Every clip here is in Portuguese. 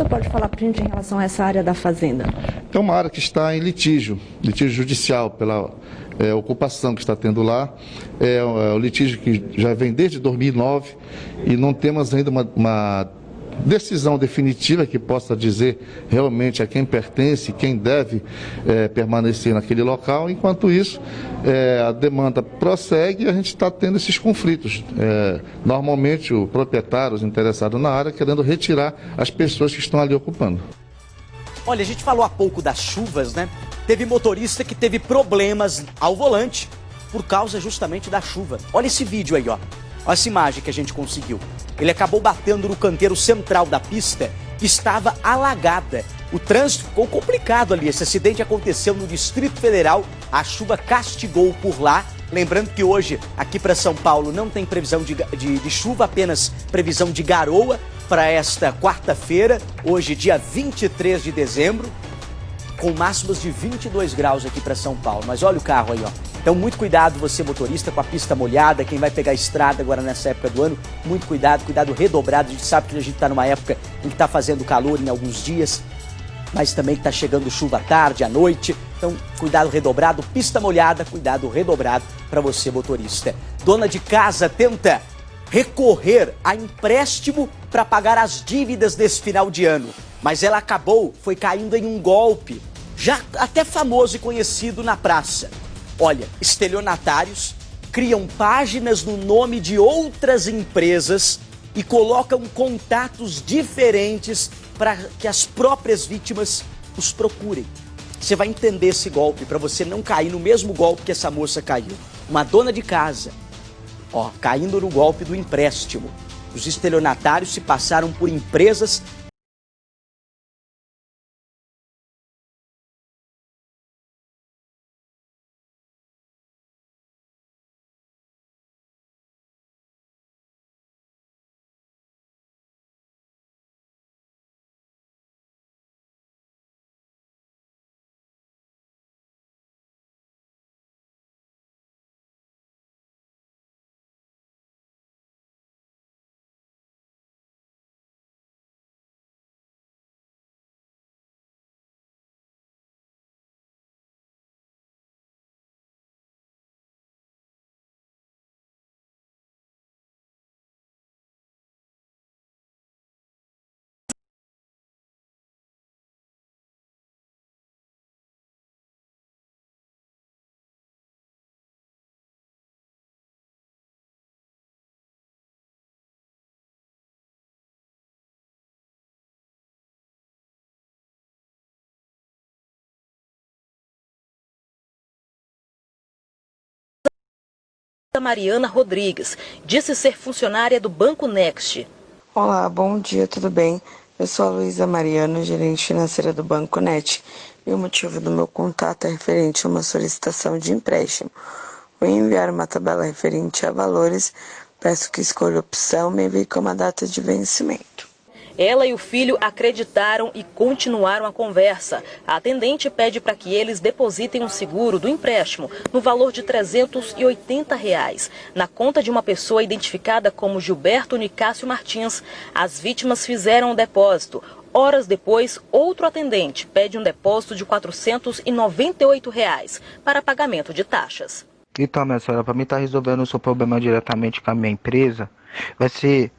senhor pode falar para a gente em relação a essa área da fazenda? É uma área que está em litígio judicial pela ocupação que está tendo lá. É o litígio que já vem desde 2009 e não temos ainda uma decisão definitiva que possa dizer realmente a quem pertence, quem deve permanecer naquele local. Enquanto isso, a demanda prossegue e a gente está tendo esses conflitos. Normalmente, o proprietário, os interessados na área, querendo retirar as pessoas que estão ali ocupando. Olha, a gente falou há pouco das chuvas, né? Teve motorista que teve problemas ao volante por causa justamente da chuva. Olha esse vídeo aí, ó. Olha essa imagem que a gente conseguiu. Ele acabou batendo no canteiro central da pista, que estava alagada. O trânsito ficou complicado ali. Esse acidente aconteceu no Distrito Federal. A chuva castigou por lá. Lembrando que hoje, aqui para São Paulo, não tem previsão de chuva, apenas previsão de garoa para esta quarta-feira, hoje, dia 23 de dezembro, com máximas de 22 graus aqui para São Paulo. Mas olha o carro aí, ó. Então, muito cuidado, você motorista, com a pista molhada, quem vai pegar a estrada agora nessa época do ano, muito cuidado, cuidado redobrado. A gente sabe que a gente está numa época em que está fazendo calor em alguns dias, mas também que está chegando chuva à tarde, à noite. Então, cuidado redobrado, pista molhada, cuidado redobrado para você, motorista. Dona de casa tenta recorrer a empréstimo para pagar as dívidas desse final de ano, mas ela foi caindo em um golpe, já até famoso e conhecido na praça. Olha, estelionatários criam páginas no nome de outras empresas e colocam contatos diferentes para que as próprias vítimas os procurem. Você vai entender esse golpe para você não cair no mesmo golpe que essa moça caiu. Uma dona de casa, ó, caindo no golpe do empréstimo. Os estelionatários se passaram por empresas. Mariana Rodrigues disse ser funcionária do Banco Next. Olá, bom dia, tudo bem? Eu sou a Luísa Mariano, gerente financeira do Banco Next, e o motivo do meu contato é referente a uma solicitação de empréstimo. Vou enviar uma tabela referente a valores, peço que escolha a opção, me envie com uma data de vencimento. Ela e o filho acreditaram e continuaram a conversa. A atendente pede para que eles depositem um seguro do empréstimo no valor de R$ 380 na conta de uma pessoa identificada como Gilberto Nicásio Martins. As vítimas fizeram o depósito. Horas depois, outro atendente pede um depósito de R$ 498 para pagamento de taxas. Então, minha senhora, para mim estar resolvendo o seu problema diretamente com a minha empresa, vai ser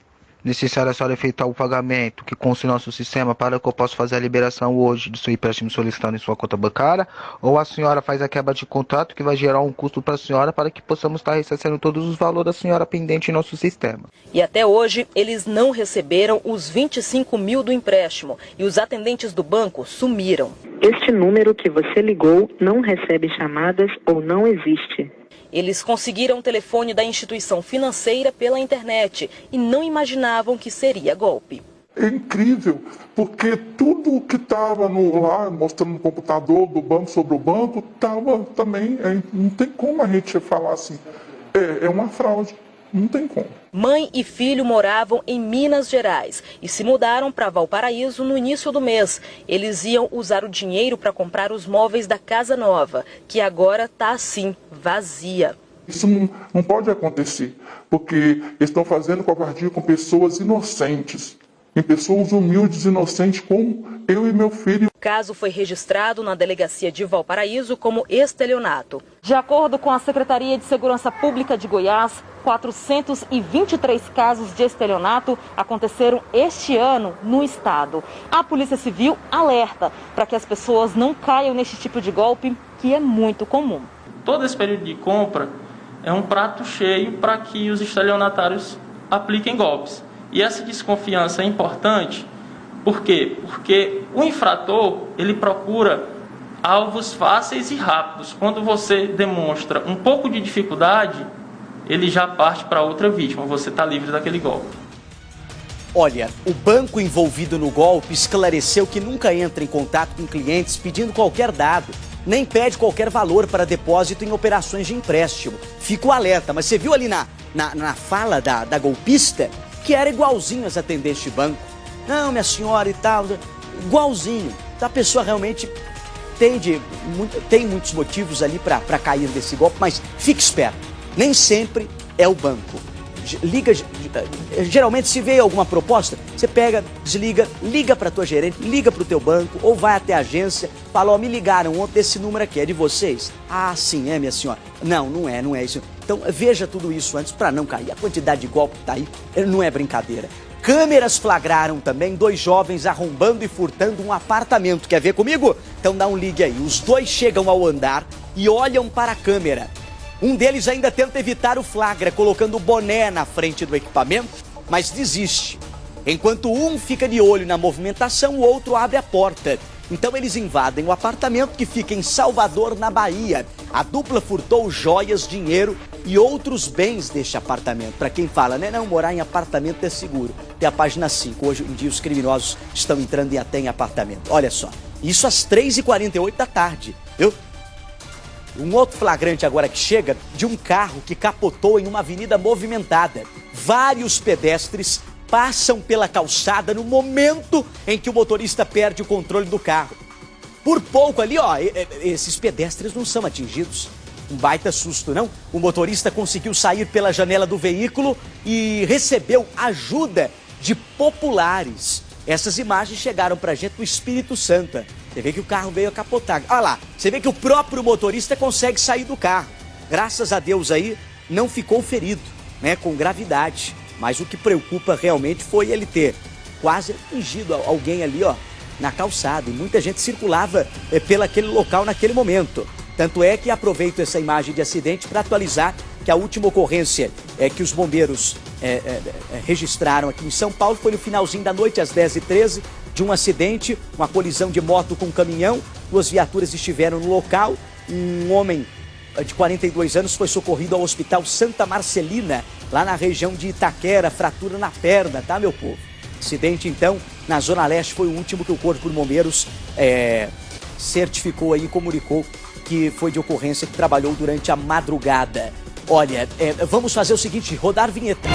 necessário a senhora efetuar o pagamento que consta em nosso sistema para que eu possa fazer a liberação hoje do seu empréstimo solicitando em sua conta bancária, ou a senhora faz a quebra de contrato que vai gerar um custo para a senhora para que possamos estar ressarcendo todos os valores da senhora pendente em nosso sistema. E até hoje eles não receberam os 25 mil do empréstimo e os atendentes do banco sumiram. Este número que você ligou não recebe chamadas ou não existe. Eles conseguiram o telefone da instituição financeira pela internet e não imaginavam que seria golpe. É incrível, porque tudo que estava lá, mostrando no computador do banco sobre o banco, estava também, não tem como a gente falar assim, é uma fraude, não tem como. Mãe e filho moravam em Minas Gerais e se mudaram para Valparaíso no início do mês. Eles iam usar o dinheiro para comprar os móveis da casa nova, que agora está assim, vazia. Isso não pode acontecer, porque eles estão fazendo covardia com pessoas inocentes. em pessoas humildes e inocentes como eu e meu filho. O caso foi registrado na delegacia de Valparaíso como estelionato. De acordo com a Secretaria de Segurança Pública de Goiás, 423 casos de estelionato aconteceram este ano no estado. A Polícia Civil alerta para que as pessoas não caiam neste tipo de golpe, que é muito comum. Todo esse período de compra é um prato cheio para que os estelionatários apliquem golpes. E essa desconfiança é importante, por quê? Porque o infrator, ele procura alvos fáceis e rápidos. Quando você demonstra um pouco de dificuldade, ele já parte para outra vítima, você está livre daquele golpe. Olha, o banco envolvido no golpe esclareceu que nunca entra em contato com clientes pedindo qualquer dado, nem pede qualquer valor para depósito em operações de empréstimo. Fica o alerta, mas você viu ali na fala da golpista que era igualzinho as atendentes de banco. Não, minha senhora e tal, igualzinho. Então a pessoa realmente tem muitos motivos ali para cair nesse golpe, mas fique esperto, nem sempre é o banco. Geralmente se vê alguma proposta, você pega, desliga, liga para tua gerente, liga para o teu banco ou vai até a agência, fala, ó, me ligaram ontem, esse número aqui é de vocês? Ah, sim, é, minha senhora. Não, não é isso. Então veja tudo isso antes para não cair. A quantidade de golpe que tá aí não é brincadeira. Câmeras flagraram também 2 jovens arrombando e furtando um apartamento. Quer ver comigo? Então dá um ligue aí. Os 2 chegam ao andar e olham para a câmera. Um deles ainda tenta evitar o flagra, colocando o boné na frente do equipamento, mas desiste. Enquanto um fica de olho na movimentação, o outro abre a porta. Então eles invadem o apartamento que fica em Salvador, na Bahia. A dupla furtou joias, dinheiro e outros bens deste apartamento. Para quem fala, né? Não, morar em apartamento é seguro. Tem a página 5. Hoje em dia os criminosos estão entrando até em apartamento. Olha só, isso às 3h48 da tarde, viu? Um outro flagrante agora que chega de um carro que capotou em uma avenida movimentada. Vários pedestres passam pela calçada no momento em que o motorista perde o controle do carro. Por pouco ali, ó, esses pedestres não são atingidos. Um baita susto, não? O motorista conseguiu sair pela janela do veículo e recebeu ajuda de populares. Essas imagens chegaram pra gente do Espírito Santo. Você vê que o carro veio a capotar. Olha lá, você vê que o próprio motorista consegue sair do carro. Graças a Deus aí, não ficou ferido, né, com gravidade. Mas o que preocupa realmente foi ele ter quase atingido alguém ali, ó, na calçada. E muita gente circulava pelaquele local naquele momento. Tanto é que aproveito essa imagem de acidente para atualizar que a última ocorrência que os bombeiros registraram aqui em São Paulo foi no finalzinho da noite, às 10h13, de um acidente, uma colisão de moto com um caminhão. 2 viaturas estiveram no local. Um homem de 42 anos foi socorrido ao Hospital Santa Marcelina, lá na região de Itaquera, fratura na perna, tá, meu povo? Acidente, então, na Zona Leste, foi o último que o Corpo de Bombeiros certificou aí, comunicou que foi de ocorrência que trabalhou durante a madrugada. Olha, vamos fazer o seguinte, rodar vinheta.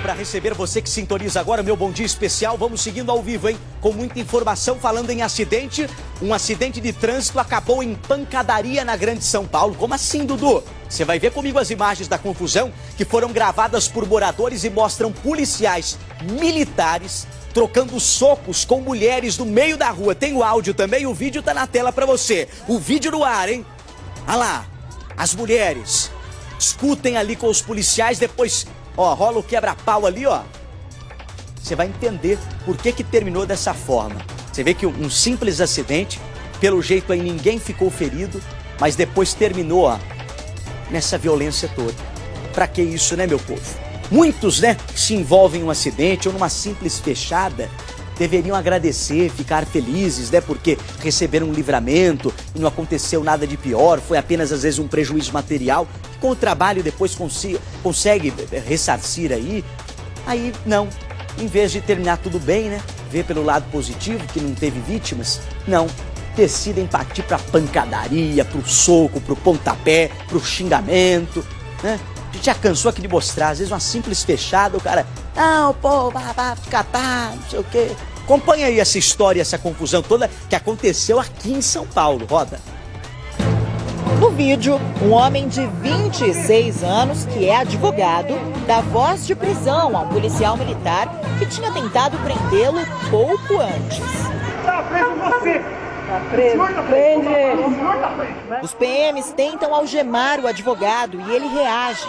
Para receber você que sintoniza agora, meu bom dia especial, vamos seguindo ao vivo, hein? Com muita informação, falando em acidente. Um acidente de trânsito acabou em pancadaria na Grande São Paulo. Como assim, Dudu? Você vai ver comigo as imagens da confusão que foram gravadas por moradores e mostram policiais militares trocando socos com mulheres no meio da rua. Tem o áudio também, o vídeo tá na tela para você. O vídeo no ar, hein? Olha lá, as mulheres discutem ali com os policiais, depois... Ó, rola o quebra-pau ali, ó. Você vai entender por que terminou dessa forma. Você vê que um simples acidente, pelo jeito aí ninguém ficou ferido, mas depois terminou, ó, nessa violência toda. Pra que isso, né, meu povo? Muitos, né, que se envolvem em um acidente ou numa simples fechada, deveriam agradecer, ficar felizes, né, porque receberam um livramento e não aconteceu nada de pior, foi apenas às vezes um prejuízo material, que com o trabalho depois consegue ressarcir aí. Aí não, em vez de terminar tudo bem, né, ver pelo lado positivo que não teve vítimas, não, decidem partir pra pancadaria, pro soco, pro pontapé, pro xingamento, né? A gente já cansou aqui de mostrar, às vezes uma simples fechada, o cara, não, pô, vai catar, não sei o quê. Acompanha aí essa história, essa confusão toda que aconteceu aqui em São Paulo, roda. No vídeo, um homem de 26 anos, que é advogado, dá voz de prisão a um policial militar que tinha tentado prendê-lo pouco antes. Está preso você! Está preso. Os PMs tentam algemar o advogado e ele reage.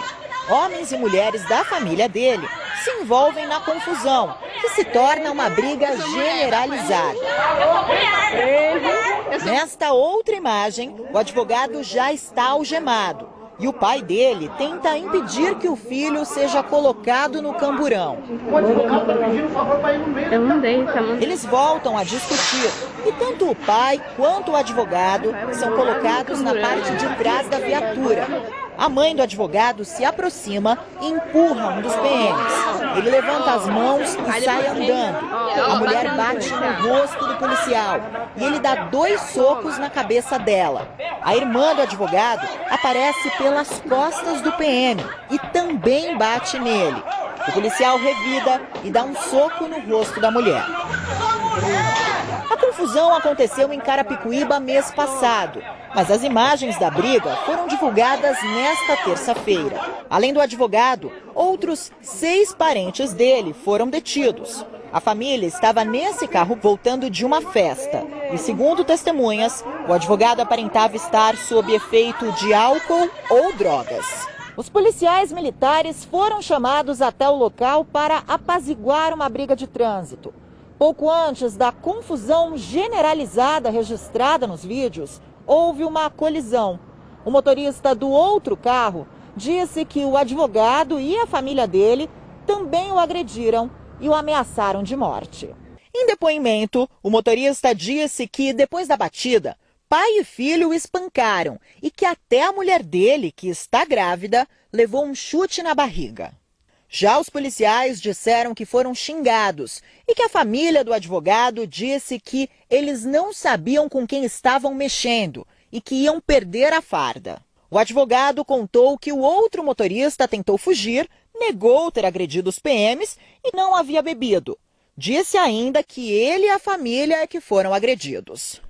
Homens e mulheres da família dele se envolvem na confusão, que se torna uma briga generalizada. Nesta outra imagem, o advogado já está algemado e o pai dele tenta impedir que o filho seja colocado no camburão. Eles voltam a discutir e tanto o pai quanto o advogado são colocados na parte de trás da viatura. A mãe do advogado se aproxima e empurra um dos PMs. Ele levanta as mãos e sai andando. A mulher bate no rosto do policial e ele dá 2 socos na cabeça dela. A irmã do advogado aparece pelas costas do PM e também bate nele. O policial revida e dá um soco no rosto da mulher. A confusão aconteceu em Carapicuíba mês passado, mas as imagens da briga foram divulgadas nesta terça-feira. Além do advogado, outros 6 parentes dele foram detidos. A família estava nesse carro voltando de uma festa e, segundo testemunhas, o advogado aparentava estar sob efeito de álcool ou drogas. Os policiais militares foram chamados até o local para apaziguar uma briga de trânsito. Pouco antes da confusão generalizada registrada nos vídeos, houve uma colisão. O motorista do outro carro disse que o advogado e a família dele também o agrediram e o ameaçaram de morte. Em depoimento, o motorista disse que, depois da batida, pai e filho o espancaram e que até a mulher dele, que está grávida, levou um chute na barriga. Já os policiais disseram que foram xingados e que a família do advogado disse que eles não sabiam com quem estavam mexendo e que iam perder a farda. O advogado contou que o outro motorista tentou fugir, negou ter agredido os PMs e não havia bebido. Disse ainda que ele e a família é que foram agredidos.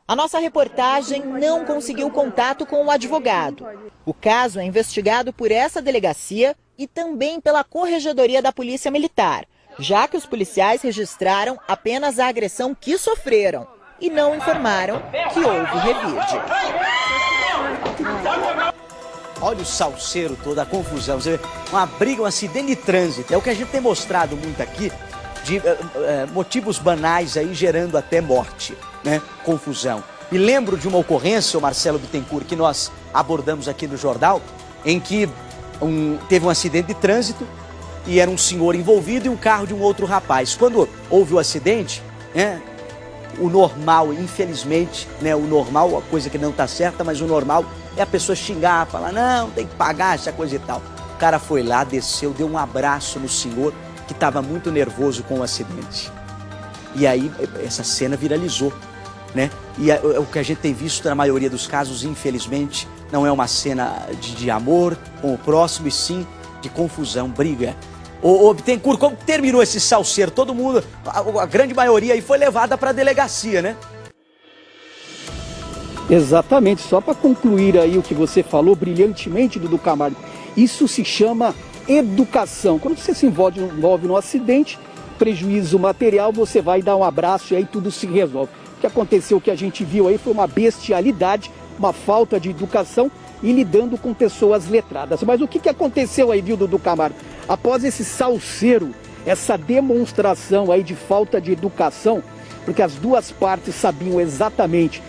A nossa reportagem não conseguiu contato com o advogado. O caso é investigado por essa delegacia e também pela Corregedoria da Polícia Militar, já que os policiais registraram apenas a agressão que sofreram e não informaram que houve revide. Olha o salseiro todo, a confusão. Você vê, uma briga, um acidente de trânsito. É o que a gente tem mostrado muito aqui, de motivos banais aí gerando até morte, né? Confusão. E lembro de uma ocorrência, o Marcelo Bittencourt, que nós abordamos aqui no jornal, em que teve um acidente de trânsito e era um senhor envolvido e um carro de um outro rapaz. Quando houve o acidente, o normal, infelizmente, né, o normal, a coisa que não está certa, mas o normal é a pessoa xingar, falar, não, tem que pagar essa coisa e tal. O cara foi lá, desceu, deu um abraço no senhor que estava muito nervoso com o acidente. E aí essa cena viralizou, né? E o que a gente tem visto na maioria dos casos, infelizmente, não é uma cena de amor com o próximo, e sim de confusão, briga. Ô Bittencourt, como terminou esse salseiro? Todo mundo, a grande maioria aí foi levada para a delegacia, né? Exatamente, só para concluir aí o que você falou brilhantemente, Dudu Camargo, isso se chama educação. Quando você se envolve num acidente, prejuízo material, você vai dar um abraço e aí tudo se resolve. O que aconteceu, o que a gente viu aí foi uma bestialidade, uma falta de educação e lidando com pessoas letradas. Mas o que aconteceu aí, viu, Dudu Camargo? Após esse salseiro, essa demonstração aí de falta de educação, porque as duas partes sabiam exatamente,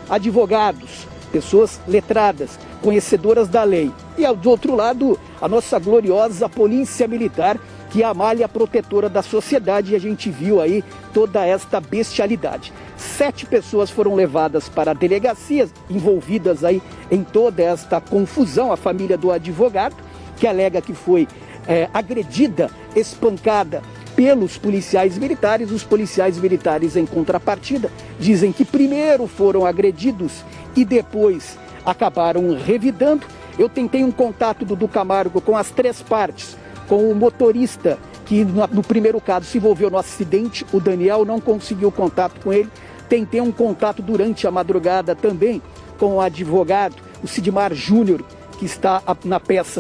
advogados, pessoas letradas, conhecedoras da lei, e do outro lado, a nossa gloriosa Polícia Militar, que é a malha protetora da sociedade, e a gente viu aí toda esta bestialidade. 7 pessoas foram levadas para delegacias envolvidas aí em toda esta confusão, a família do advogado, que alega que foi agredida, espancada pelos policiais militares. Os policiais militares, em contrapartida, dizem que primeiro foram agredidos e depois acabaram revidando. Eu tentei um contato do Camargo com as 3 partes, com o motorista que no primeiro caso se envolveu no acidente, o Daniel, não conseguiu contato com ele. Tentei um contato durante a madrugada também com o advogado, o Sidmar Júnior, que está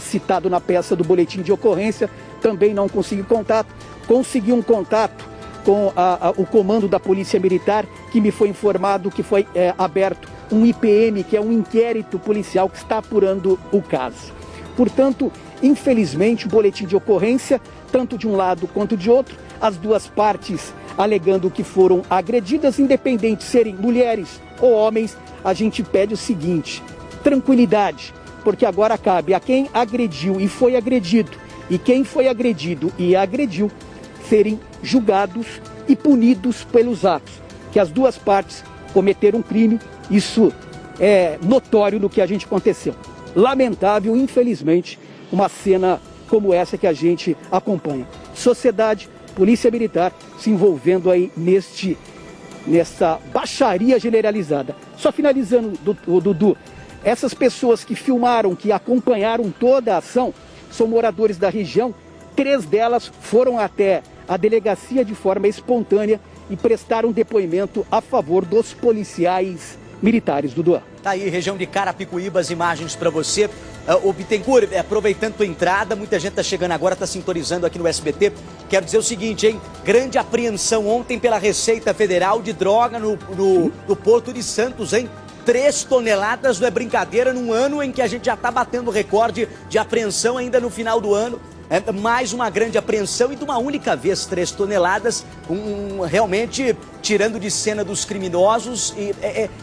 citado na peça do boletim de ocorrência, também não consegui contato. Consegui um contato com o comando da Polícia Militar, que me foi informado que foi aberto um IPM, que é um inquérito policial que está apurando o caso. Portanto, infelizmente, o boletim de ocorrência, tanto de um lado quanto de outro, as duas partes alegando que foram agredidas, independente de serem mulheres ou homens, a gente pede o seguinte: tranquilidade, porque agora cabe a quem agrediu e foi agredido, e quem foi agredido e agrediu, serem julgados e punidos pelos atos. Que as duas partes cometeram um crime, isso é notório no que a gente aconteceu. Lamentável, infelizmente, uma cena como essa que a gente acompanha. Sociedade, Polícia Militar se envolvendo aí nessa baixaria generalizada. Só finalizando, Dudu, essas pessoas que filmaram, que acompanharam toda a ação, são moradores da região. 3 delas foram até a delegacia de forma espontânea e prestaram depoimento a favor dos policiais militares, Dudu. Tá aí, região de Carapicuíba, as imagens para você. O Bittencourt, aproveitando tua entrada, muita gente tá chegando agora, tá sintonizando aqui no SBT. Quero dizer o seguinte, hein? Grande apreensão ontem pela Receita Federal de droga no Porto de Santos, hein? 3 toneladas, não é brincadeira, num ano em que a gente já tá batendo recorde de apreensão ainda no final do ano. Mais uma grande apreensão e de uma única vez 3 toneladas, realmente tirando de cena dos criminosos.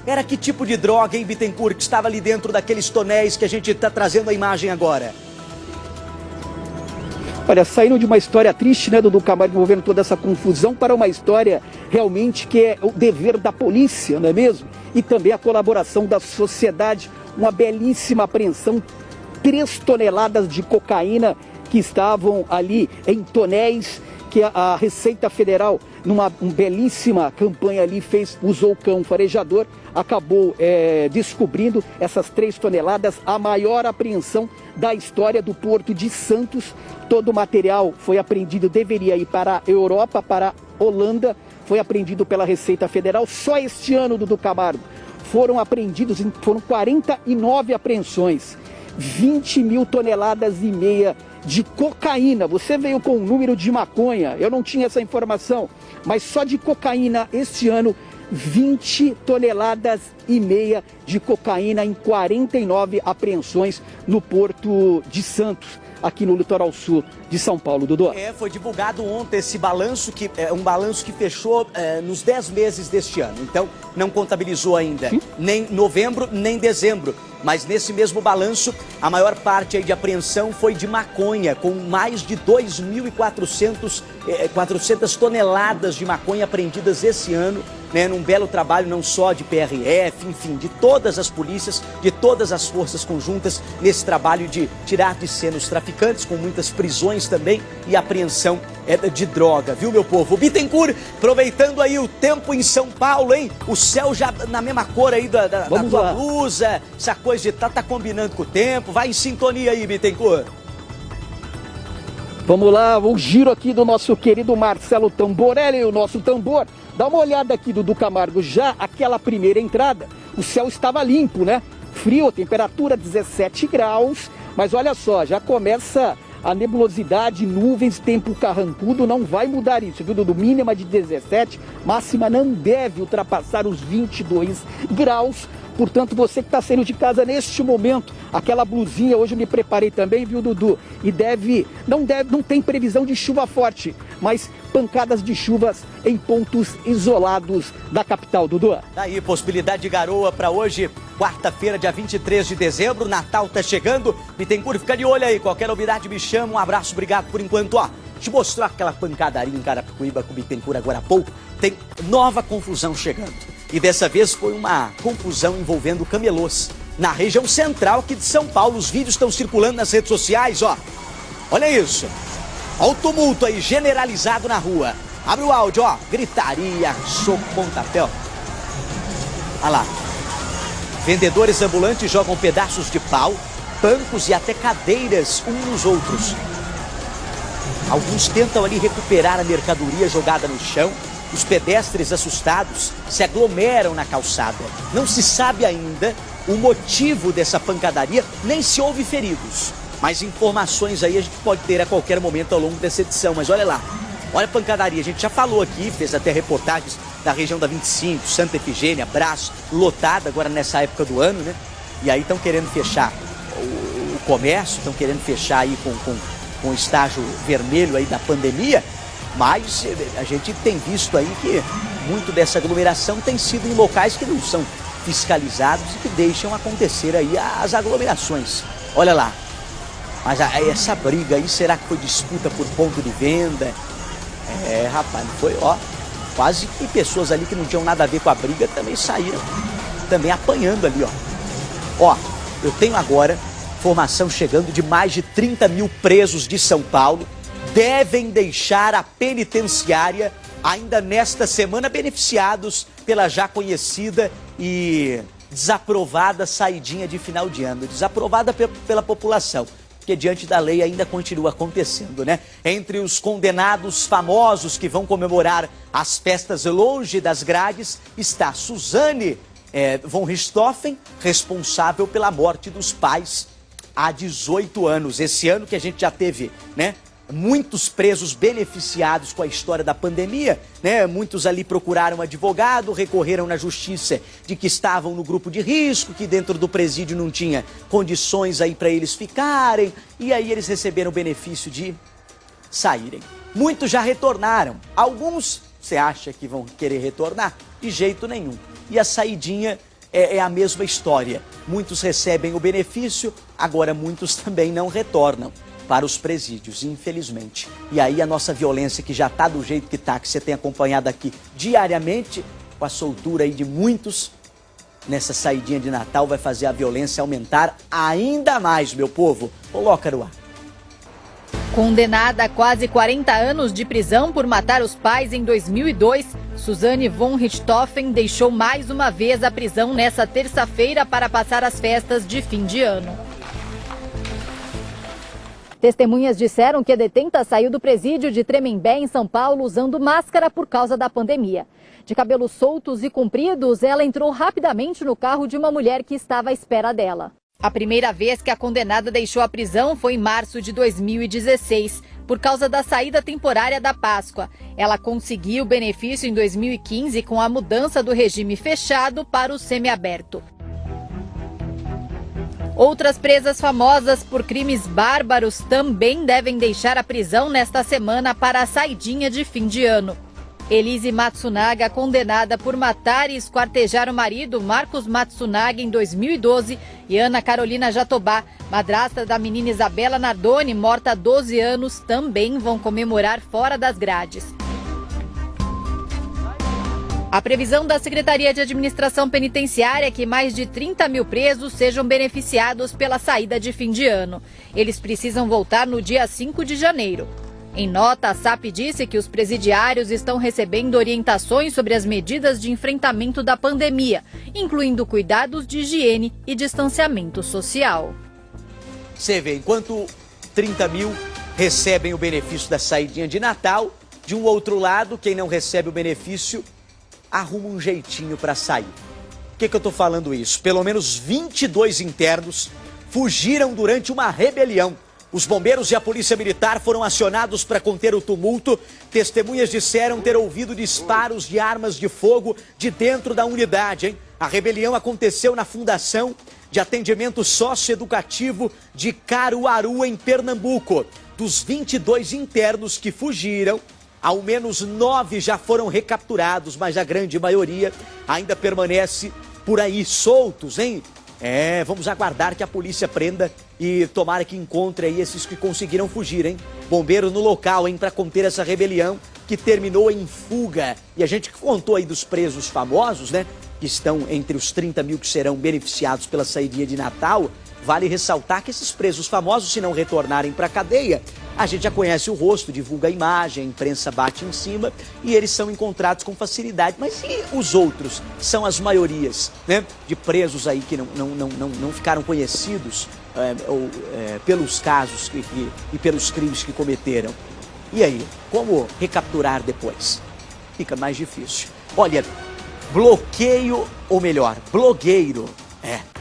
Era que tipo de droga, hein, Bittencourt, que estava ali dentro daqueles tonéis que a gente está trazendo a imagem agora? Olha, saindo de uma história triste, né, Dudu Camargo, envolvendo toda essa confusão, para uma história realmente que é o dever da polícia, não é mesmo? E também a colaboração da sociedade, uma belíssima apreensão, 3 toneladas de cocaína que estavam ali em tonéis, que a Receita Federal, numa belíssima campanha ali, usou o cão farejador, acabou descobrindo essas 3 toneladas, a maior apreensão da história do Porto de Santos. Todo o material foi apreendido, deveria ir para a Europa, para a Holanda, foi apreendido pela Receita Federal. Só este ano, Dudu Camargo, foram 49 apreensões, 20,5 toneladas de cocaína. Você veio com o número de maconha, eu não tinha essa informação, mas só de cocaína este ano, 20,5 toneladas de cocaína em 49 apreensões no Porto de Santos, aqui no litoral sul de São Paulo, Dudu. Foi divulgado ontem esse balanço, que é um balanço que fechou nos 10 meses deste ano. Então, não contabilizou ainda nem novembro, nem dezembro. Mas nesse mesmo balanço, a maior parte aí de apreensão foi de maconha, com mais de 2.400 toneladas de maconha apreendidas esse ano, né, num belo trabalho não só de PRF, enfim, de todas as polícias, de todas as forças conjuntas, nesse trabalho de tirar de cena os traficantes, com muitas prisões também e apreensão de droga, viu, meu povo? O Bittencourt, aproveitando aí o tempo em São Paulo, hein? O céu já na mesma cor aí da tua blusa, essa coisa de tá combinando com o tempo. Vai em sintonia aí, Bittencourt. Vamos lá, o giro aqui do nosso querido Marcelo Tamborelli, o nosso tambor. Dá uma olhada aqui, Dudu Camargo, já aquela primeira entrada, o céu estava limpo, né? Frio, temperatura 17 graus, mas olha só, já começa a nebulosidade, nuvens, tempo carrancudo, não vai mudar isso, viu, Dudu? Mínima de 17, máxima não deve ultrapassar os 22 graus. Portanto, você que está saindo de casa neste momento, aquela blusinha, hoje eu me preparei também, viu, Dudu? E não tem previsão de chuva forte, mas pancadas de chuvas em pontos isolados da capital, Dudu. Daí, possibilidade de garoa para hoje, quarta-feira, dia 23 de dezembro, Natal tá chegando. Bittencourt, fica de olho aí, qualquer novidade me chama, um abraço, obrigado por enquanto, ó. Te mostrar aquela pancadaria em Carapicuíba com o Bittencourt agora há pouco, tem nova confusão chegando. E dessa vez foi uma confusão envolvendo camelôs na região central aqui de São Paulo. Os vídeos estão circulando nas redes sociais, ó. Olha isso. Olha o tumulto aí generalizado na rua. Abre o áudio, ó. Gritaria, soco, pontapé. Olha lá. Vendedores ambulantes jogam pedaços de pau, bancos e até cadeiras uns nos outros. Alguns tentam ali recuperar a mercadoria jogada no chão. Os pedestres assustados se aglomeram na calçada. Não se sabe ainda o motivo dessa pancadaria, nem se houve feridos. Mais informações aí a gente pode ter a qualquer momento ao longo dessa edição, mas olha lá. Olha a pancadaria, a gente já falou aqui, fez até reportagens da região da 25, Santa Efigênia, Brás, lotada agora nessa época do ano, né? E aí estão querendo fechar o comércio, estão querendo fechar aí com o estágio vermelho aí da pandemia, mas a gente tem visto aí que muito dessa aglomeração tem sido em locais que não são fiscalizados e que deixam acontecer aí as aglomerações. Olha lá, mas essa briga aí, será que foi disputa por ponto de venda? É, rapaz, não foi, ó, quase que pessoas ali que não tinham nada a ver com a briga também saíram, também apanhando ali, ó. Ó, eu tenho agora informação chegando de mais de 30 mil presos de São Paulo devem deixar a penitenciária ainda nesta semana, beneficiados pela já conhecida e desaprovada saidinha de final de ano, desaprovada pela população, porque diante da lei ainda continua acontecendo, né? Entre os condenados famosos que vão comemorar as festas longe das grades está Suzane von Richthofen, responsável pela morte dos pais há 18 anos. Esse ano que a gente já teve, né? Muitos presos beneficiados com a história da pandemia, né? Muitos ali procuraram advogado, recorreram na justiça de que estavam no grupo de risco, que dentro do presídio não tinha condições aí para eles ficarem, e aí eles receberam o benefício de saírem. Muitos já retornaram, alguns você acha que vão querer retornar? De jeito nenhum. E a saidinha é a mesma história. Muitos recebem o benefício, agora muitos também não retornam para os presídios, infelizmente. E aí a nossa violência, que já está do jeito que está, que você tem acompanhado aqui diariamente, com a soltura aí de muitos, nessa saidinha de Natal, vai fazer a violência aumentar ainda mais, meu povo. Coloca no ar. Condenada a quase 40 anos de prisão por matar os pais em 2002, Suzane von Richthofen deixou mais uma vez a prisão nessa terça-feira para passar as festas de fim de ano. Testemunhas disseram que a detenta saiu do presídio de Tremembé, em São Paulo, usando máscara por causa da pandemia. De cabelos soltos e compridos, ela entrou rapidamente no carro de uma mulher que estava à espera dela. A primeira vez que a condenada deixou a prisão foi em março de 2016, por causa da saída temporária da Páscoa. Ela conseguiu o benefício em 2015 com a mudança do regime fechado para o semiaberto. Outras presas famosas por crimes bárbaros também devem deixar a prisão nesta semana para a saidinha de fim de ano. Elise Matsunaga, condenada por matar e esquartejar o marido Marcos Matsunaga em 2012, e Ana Carolina Jatobá, madrasta da menina Isabela Nardoni, morta há 12 anos, também vão comemorar fora das grades. A previsão da Secretaria de Administração Penitenciária é que mais de 30 mil presos sejam beneficiados pela saída de fim de ano. Eles precisam voltar no dia 5 de janeiro. Em nota, a SAP disse que os presidiários estão recebendo orientações sobre as medidas de enfrentamento da pandemia, incluindo cuidados de higiene e distanciamento social. Você vê, enquanto 30 mil recebem o benefício da saidinha de Natal, de um outro lado, quem não recebe o benefício arruma um jeitinho para sair. Por que eu tô falando isso? Pelo menos 22 internos fugiram durante uma rebelião. Os bombeiros e a polícia militar foram acionados para conter o tumulto. Testemunhas disseram ter ouvido disparos de armas de fogo de dentro da unidade, hein? A rebelião aconteceu na Fundação de Atendimento Socioeducativo de Caruaru, em Pernambuco. Dos 22 internos que fugiram, ao menos 9 já foram recapturados, mas a grande maioria ainda permanece por aí soltos, hein? Vamos aguardar que a polícia prenda e tomara que encontre aí esses que conseguiram fugir, hein? Bombeiro no local, hein, para conter essa rebelião que terminou em fuga. E a gente contou aí dos presos famosos, né? Que estão entre os 30 mil que serão beneficiados pela saída de Natal. Vale ressaltar que esses presos famosos, se não retornarem para a cadeia, a gente já conhece o rosto, divulga a imagem, a imprensa bate em cima e eles são encontrados com facilidade. Mas e os outros? São as maiorias, né, de presos aí que não ficaram conhecidos pelos casos e pelos crimes que cometeram. E aí, como recapturar depois? Fica mais difícil. Olha, bloqueio, ou melhor, blogueiro,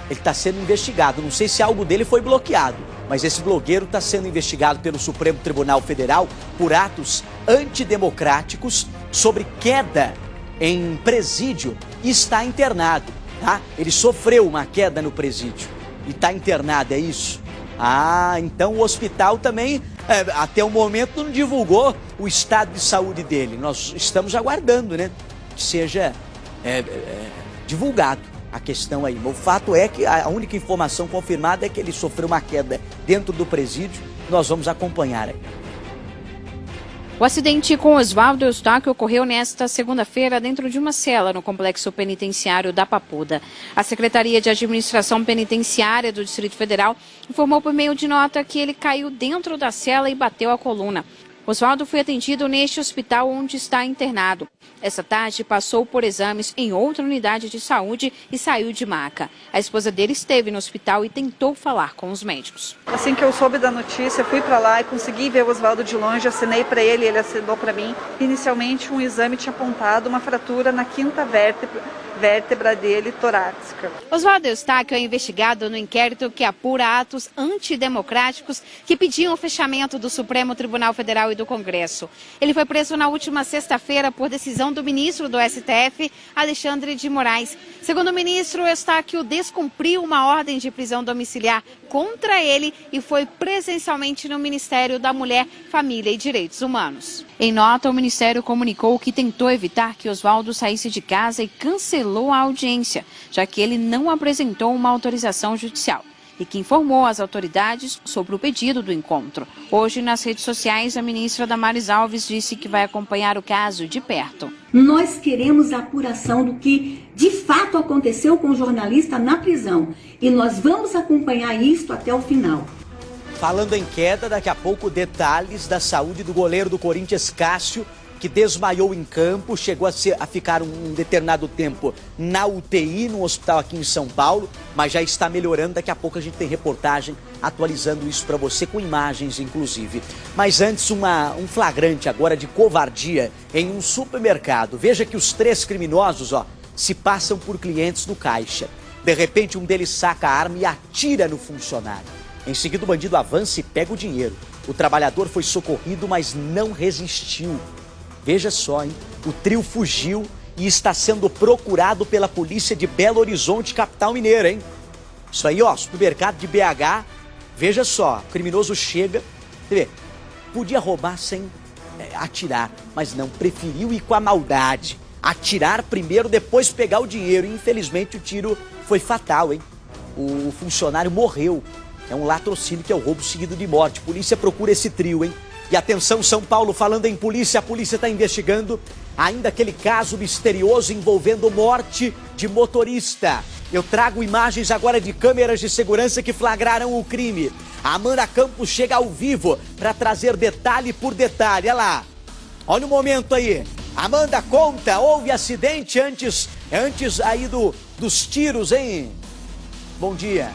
Ele está sendo investigado. Não sei se algo dele foi bloqueado, mas esse blogueiro está sendo investigado pelo Supremo Tribunal Federal por atos antidemocráticos sobre queda em presídio e está internado, tá? Ele sofreu uma queda no presídio e está internado, é isso? Ah, então o hospital também, até o momento, não divulgou o estado de saúde dele. Nós estamos aguardando, né, que seja divulgado a questão aí. O fato é que a única informação confirmada é que ele sofreu uma queda dentro do presídio. Nós vamos acompanhar aí. O acidente com Oswaldo Eustáquio ocorreu nesta segunda-feira dentro de uma cela no complexo penitenciário da Papuda. A Secretaria de Administração Penitenciária do Distrito Federal informou por meio de nota que ele caiu dentro da cela e bateu a coluna. Oswaldo foi atendido neste hospital onde está internado. Essa tarde passou por exames em outra unidade de saúde e saiu de maca. A esposa dele esteve no hospital e tentou falar com os médicos. Assim que eu soube da notícia, fui para lá e consegui ver o Oswaldo de longe, assinei para ele, ele assinou para mim. Inicialmente, um exame tinha apontado uma fratura na quinta vértebra dele torácica. Oswaldo Eustáquio é investigado no inquérito que apura atos antidemocráticos que pediam o fechamento do Supremo Tribunal Federal e do Congresso. Ele foi preso na última sexta-feira por decisão do ministro do STF, Alexandre de Moraes. Segundo o ministro, Eustáquio descumpriu uma ordem de prisão domiciliar contra ele e foi presencialmente no Ministério da Mulher, Família e Direitos Humanos. Em nota, o Ministério comunicou que tentou evitar que Oswaldo saísse de casa e cancelou a audiência, já que ele não apresentou uma autorização judicial, e que informou as autoridades sobre o pedido do encontro. Hoje, nas redes sociais, a ministra Damares Alves disse que vai acompanhar o caso de perto. Nós queremos a apuração do que de fato aconteceu com o jornalista na prisão e nós vamos acompanhar isso até o final. Falando em queda, daqui a pouco detalhes da saúde do goleiro do Corinthians, Cássio, que desmaiou em campo, chegou a ficar um determinado tempo na UTI, no hospital aqui em São Paulo, mas já está melhorando. Daqui a pouco a gente tem reportagem atualizando isso para você, com imagens inclusive. Mas antes, um flagrante agora de covardia em um supermercado. Veja que os 3 criminosos, se passam por clientes no caixa. De repente, um deles saca a arma e atira no funcionário. Em seguida, o bandido avança e pega o dinheiro. O trabalhador foi socorrido, mas não resistiu. Veja só, hein? O trio fugiu e está sendo procurado pela polícia de Belo Horizonte, capital mineira, hein? Isso aí, supermercado de BH. Veja só, o criminoso chega, podia roubar sem atirar, mas não, preferiu ir com a maldade. Atirar primeiro, depois pegar o dinheiro. E, infelizmente, o tiro foi fatal, hein? O funcionário morreu. É um latrocínio, que é o roubo seguido de morte. Polícia procura esse trio, hein? E atenção, São Paulo, falando em polícia, a polícia está investigando ainda aquele caso misterioso envolvendo morte de motorista. Eu trago imagens agora de câmeras de segurança que flagraram o crime. A Amanda Campos chega ao vivo para trazer detalhe por detalhe. Olha lá, olha o momento aí. Amanda, conta, houve acidente antes aí dos tiros, hein? Bom dia.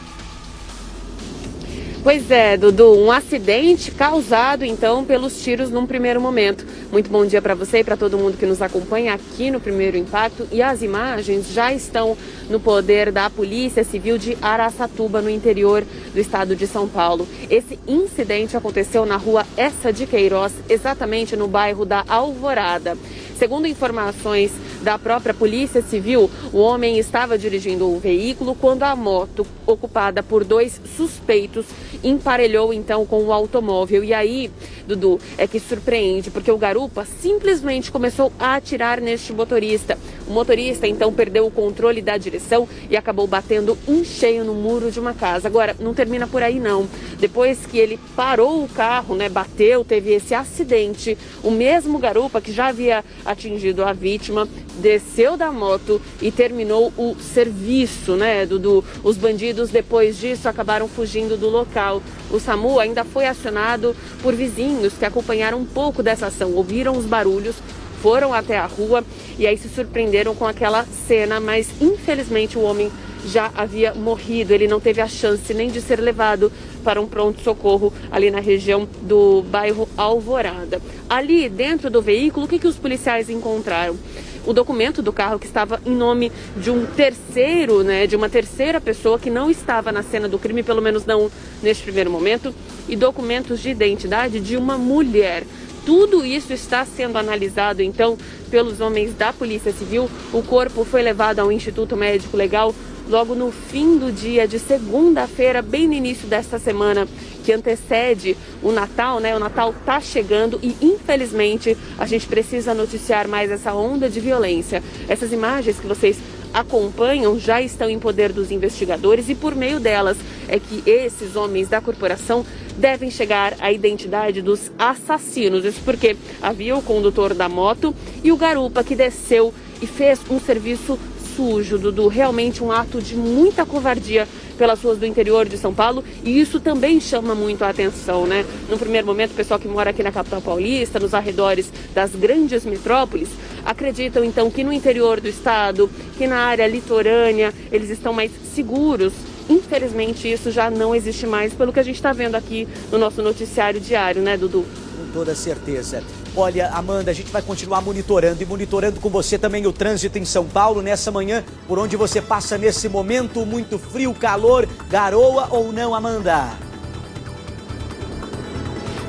Pois é, Dudu, um acidente causado então pelos tiros num primeiro momento. Muito bom dia para você e para todo mundo que nos acompanha aqui no Primeiro Impacto. E as imagens já estão no poder da Polícia Civil de Araçatuba, no interior do estado de São Paulo. Esse incidente aconteceu na rua Essa de Queiroz, exatamente no bairro da Alvorada. Segundo informações da própria Polícia Civil, o homem estava dirigindo um veículo quando a moto, ocupada por 2 suspeitos, emparelhou então com o automóvel. E aí, Dudu, é que surpreende, porque o garupa simplesmente começou a atirar neste motorista. O motorista então perdeu o controle da direção e acabou batendo em cheio no muro de uma casa. Agora, não termina por aí não. Depois que ele parou o carro, bateu, teve esse acidente, o mesmo garupa que já havia atingido a vítima desceu da moto e terminou o serviço, Dudu? Os bandidos, depois disso, acabaram fugindo do local. O SAMU ainda foi acionado por vizinhos que acompanharam um pouco dessa ação, ouviram os barulhos, foram até a rua e aí se surpreenderam com aquela cena, mas infelizmente o homem já havia morrido. Ele não teve a chance nem de ser levado para um pronto-socorro ali na região do bairro Alvorada. Ali dentro do veículo, o que os policiais encontraram? o documento do carro que estava em nome de um terceiro, né, de uma terceira pessoa que não estava na cena do crime, pelo menos não neste primeiro momento, e documentos de identidade de uma mulher. Tudo isso está sendo analisado, então, pelos homens da Polícia Civil. O corpo foi levado ao Instituto Médico Legal logo no fim do dia de segunda-feira, bem no início desta semana que antecede o Natal, né? O Natal está chegando e, infelizmente, a gente precisa noticiar mais essa onda de violência. Essas imagens que vocês acompanham já estão em poder dos investigadores e por meio delas é que esses homens da corporação devem chegar à identidade dos assassinos. Isso porque havia o condutor da moto e o garupa que desceu e fez um serviço sujo, Dudu, realmente um ato de muita covardia pelas ruas do interior de São Paulo, e isso também chama muito a atenção, né? No primeiro momento, o pessoal que mora aqui na capital paulista, nos arredores das grandes metrópoles, acreditam então que no interior do estado, que na área litorânea, eles estão mais seguros. Infelizmente, isso já não existe mais, pelo que a gente está vendo aqui no nosso noticiário diário, né, Dudu? Com toda certeza. Olha, Amanda, a gente vai continuar monitorando e monitorando com você também o trânsito em São Paulo nessa manhã, por onde você passa nesse momento, muito frio, calor, garoa ou não, Amanda?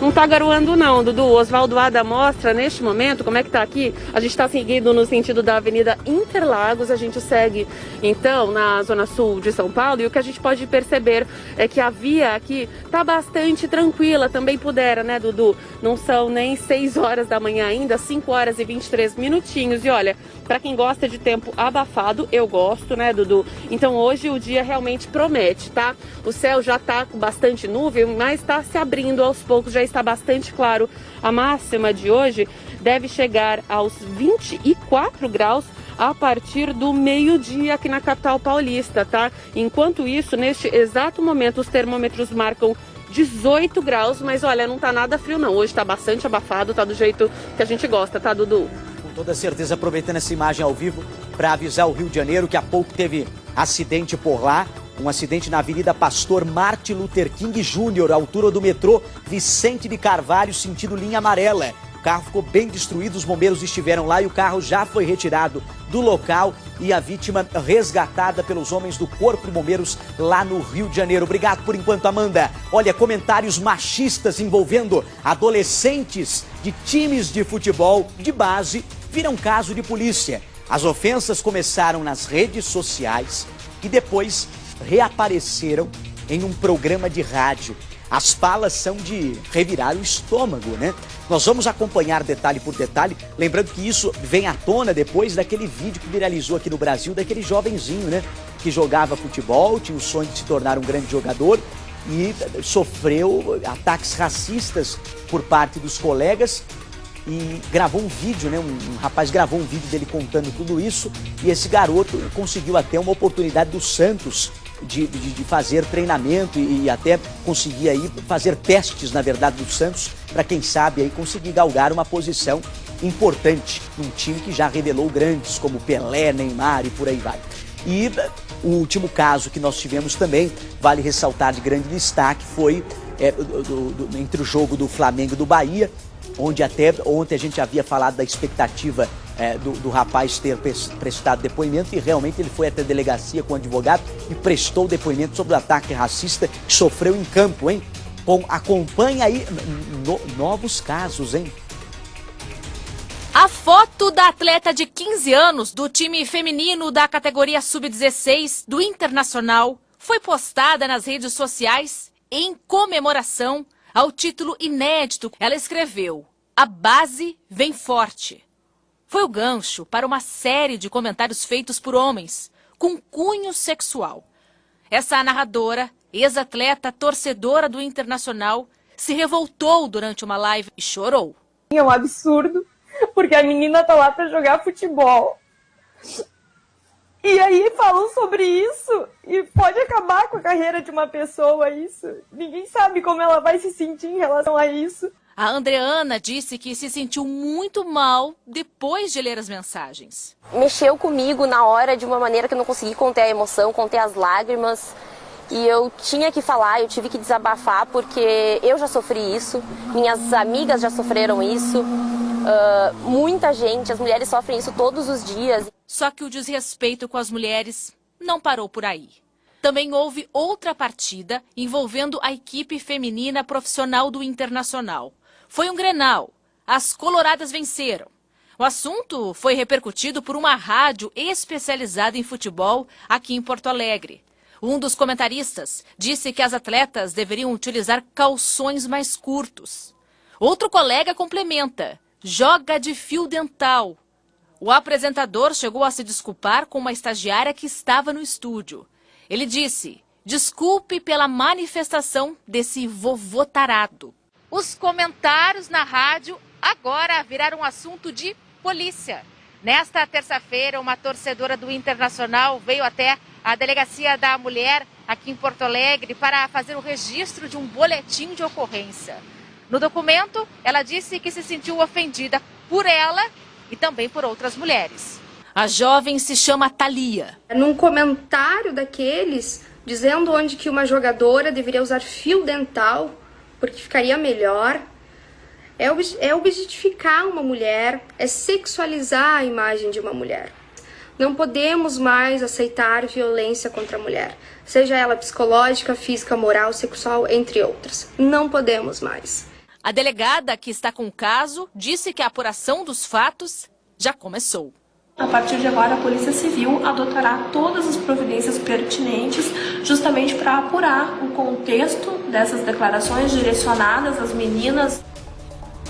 Não tá garoando não, Dudu. O Oswaldo Ada mostra neste momento como é que tá aqui. A gente está seguindo no sentido da Avenida Interlagos, a gente segue então na zona sul de São Paulo, e o que a gente pode perceber é que a via aqui tá bastante tranquila, também pudera, né, Dudu? Não são nem 6 horas da manhã ainda, 5 horas e 23 minutinhos. E olha, para quem gosta de tempo abafado, eu gosto, né, Dudu? Então hoje o dia realmente promete, tá? O céu já tá com bastante nuvem, mas tá se abrindo aos poucos, já está bastante claro. A máxima de hoje deve chegar aos 24 graus a partir do meio-dia aqui na capital paulista, tá? Enquanto isso, neste exato momento, os termômetros marcam 18 graus, mas olha, não tá nada frio não. Hoje tá bastante abafado, tá do jeito que a gente gosta, tá, Dudu? Com toda certeza, aproveitando essa imagem ao vivo para avisar o Rio de Janeiro que há pouco teve acidente por lá. Um acidente na Avenida Pastor Martin Luther King Jr., altura do metrô Vicente de Carvalho, sentido linha amarela. O carro ficou bem destruído, os bombeiros estiveram lá e o carro já foi retirado do local e a vítima resgatada pelos homens do Corpo de Bombeiros lá no Rio de Janeiro. Obrigado por enquanto, Amanda. Olha, comentários machistas envolvendo adolescentes de times de futebol de base viram caso de polícia. As ofensas começaram nas redes sociais e depois reapareceram em um programa de rádio. As falas são de revirar o estômago, né? Nós vamos acompanhar detalhe por detalhe, lembrando que isso vem à tona depois daquele vídeo que viralizou aqui no Brasil, daquele jovenzinho, né? Que jogava futebol, tinha o sonho de se tornar um grande jogador e sofreu ataques racistas por parte dos colegas e gravou um vídeo, né? Um rapaz gravou um vídeo dele contando tudo isso e esse garoto conseguiu até uma oportunidade do Santos de fazer treinamento e até conseguir aí fazer testes, na verdade, do Santos, para quem sabe aí conseguir galgar uma posição importante num time que já revelou grandes como Pelé, Neymar e por aí vai. E o último caso que nós tivemos também, vale ressaltar de grande destaque, foi entre o jogo do Flamengo e do Bahia, onde até ontem a gente havia falado da expectativa do rapaz ter prestado depoimento e realmente ele foi até a delegacia com o advogado e prestou depoimento sobre o ataque racista que sofreu em campo, hein? Acompanha aí novos casos, hein? A foto da atleta de 15 anos do time feminino da categoria Sub-16 do Internacional foi postada nas redes sociais em comemoração ao título inédito. Ela escreveu: "A base vem forte". Foi o gancho para uma série de comentários feitos por homens com cunho sexual. Essa narradora, ex-atleta, torcedora do Internacional, se revoltou durante uma live e chorou. É um absurdo, porque a menina tá lá para jogar futebol. E aí falam sobre isso e pode acabar com a carreira de uma pessoa isso. Ninguém sabe como ela vai se sentir em relação a isso. A Andreana disse que se sentiu muito mal depois de ler as mensagens. Mexeu comigo na hora de uma maneira que eu não consegui conter a emoção, conter as lágrimas. E eu tinha que falar, eu tive que desabafar porque eu já sofri isso, minhas amigas já sofreram isso. muita gente, as mulheres sofrem isso todos os dias. Só que o desrespeito com as mulheres não parou por aí. Também houve outra partida envolvendo a equipe feminina profissional do Internacional. Foi um Grenal. As coloradas venceram. O assunto foi repercutido por uma rádio especializada em futebol aqui em Porto Alegre. Um dos comentaristas disse que as atletas deveriam utilizar calções mais curtos. Outro colega complementa: joga de fio dental. O apresentador chegou a se desculpar com uma estagiária que estava no estúdio. Ele disse: desculpe pela manifestação desse vovô tarado. Os comentários na rádio agora viraram assunto de polícia. Nesta terça-feira, uma torcedora do Internacional veio até a Delegacia da Mulher aqui em Porto Alegre para fazer o registro de um boletim de ocorrência. No documento, ela disse que se sentiu ofendida por ela e também por outras mulheres. A jovem se chama Thalia. Num comentário daqueles, dizendo onde que uma jogadora deveria usar fio dental, porque ficaria melhor, é objetificar uma mulher, é sexualizar a imagem de uma mulher. Não podemos mais aceitar violência contra a mulher, seja ela psicológica, física, moral, sexual, entre outras. Não podemos mais. A delegada que está com o caso disse que a apuração dos fatos já começou. A partir de agora, a Polícia Civil adotará todas as providências pertinentes justamente para apurar o contexto dessas declarações direcionadas às meninas.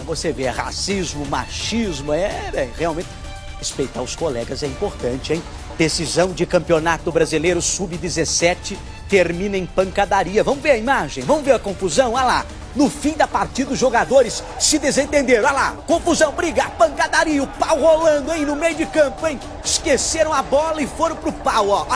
Você vê, racismo, machismo, realmente respeitar os colegas é importante, hein? Decisão de campeonato brasileiro sub-17 termina em pancadaria. Vamos ver a imagem, vamos ver a confusão, olha lá. No fim da partida, os jogadores se desentenderam. Olha lá, confusão, briga, pancadaria, o pau rolando, hein, no meio de campo, hein. Esqueceram a bola e foram pro pau, ó.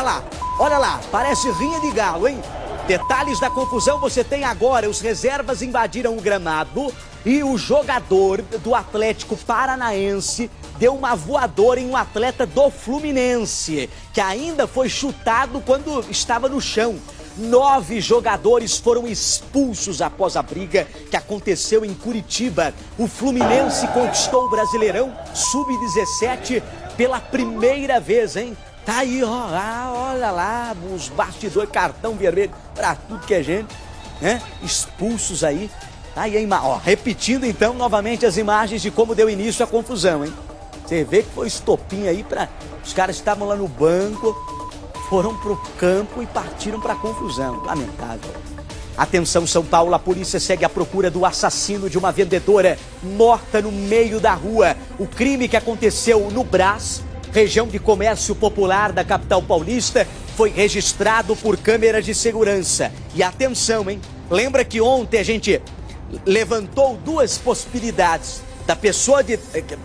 Olha lá, parece rinha de galo, hein. Detalhes da confusão você tem agora. Os reservas invadiram o gramado e o jogador do Atlético Paranaense deu uma voadora em um atleta do Fluminense, que ainda foi chutado quando estava no chão. 9 jogadores foram expulsos após a briga que aconteceu em Curitiba. O Fluminense conquistou o Brasileirão Sub-17 pela primeira vez, hein? Tá aí, ó, olha lá, os bastidores, cartão vermelho pra tudo que é gente, né? Expulsos aí. Tá aí, hein, ó, repetindo então novamente as imagens de como deu início à confusão, hein? Você vê que foi estopim aí para os caras que estavam lá no banco, foram pro campo e partiram para a confusão. Lamentável. Atenção, São Paulo, a polícia segue à procura do assassino de uma vendedora morta no meio da rua. O crime que aconteceu no Brás, região de comércio popular da capital paulista, foi registrado por câmeras de segurança. E atenção, hein? Lembra que ontem a gente levantou 2 possibilidades da pessoa de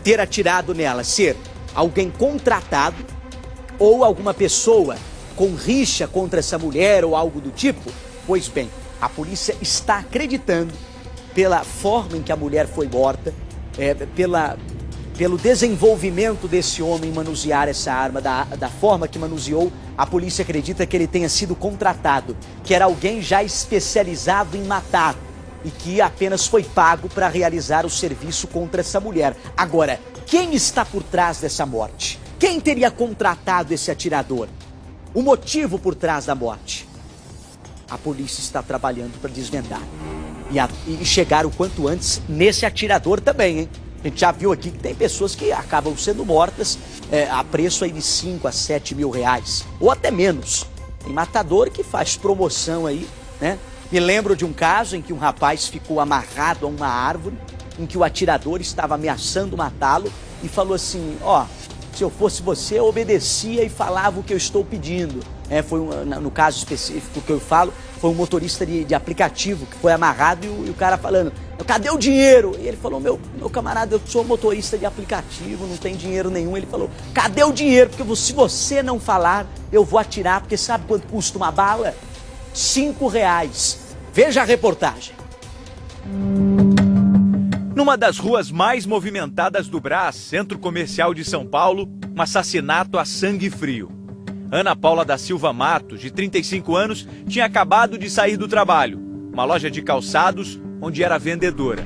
ter atirado nela ser alguém contratado ou alguma pessoa com rixa contra essa mulher ou algo do tipo? Pois bem, a polícia está acreditando, pela forma em que a mulher foi morta, pelo desenvolvimento desse homem manusear essa arma, da forma que manuseou, a polícia acredita que ele tenha sido contratado, que era alguém já especializado em matar e que apenas foi pago para realizar o serviço contra essa mulher. Agora, quem está por trás dessa morte? Quem teria contratado esse atirador? O motivo por trás da morte? A polícia está trabalhando para desvendar e chegar o quanto antes nesse atirador também, hein? A gente já viu aqui que tem pessoas que acabam sendo mortas a preço aí de 5 a 7 mil reais, ou até menos. Tem matador que faz promoção aí, né? Me lembro de um caso em que um rapaz ficou amarrado a uma árvore, em que o atirador estava ameaçando matá-lo e falou assim, ó, se eu fosse você, eu obedecia e falava o que eu estou pedindo. No caso específico que eu falo, foi um motorista de aplicativo que foi amarrado e o cara falando, cadê o dinheiro? E ele falou, meu camarada, eu sou motorista de aplicativo, não tem dinheiro nenhum. Ele falou, cadê o dinheiro? Porque se você não falar, eu vou atirar, porque sabe quanto custa uma bala? R$5. Veja a reportagem. Numa das ruas mais movimentadas do Brás, centro comercial de São Paulo, um assassinato a sangue frio. Ana Paula da Silva Matos, de 35 anos, tinha acabado de sair do trabalho, uma loja de calçados onde era vendedora.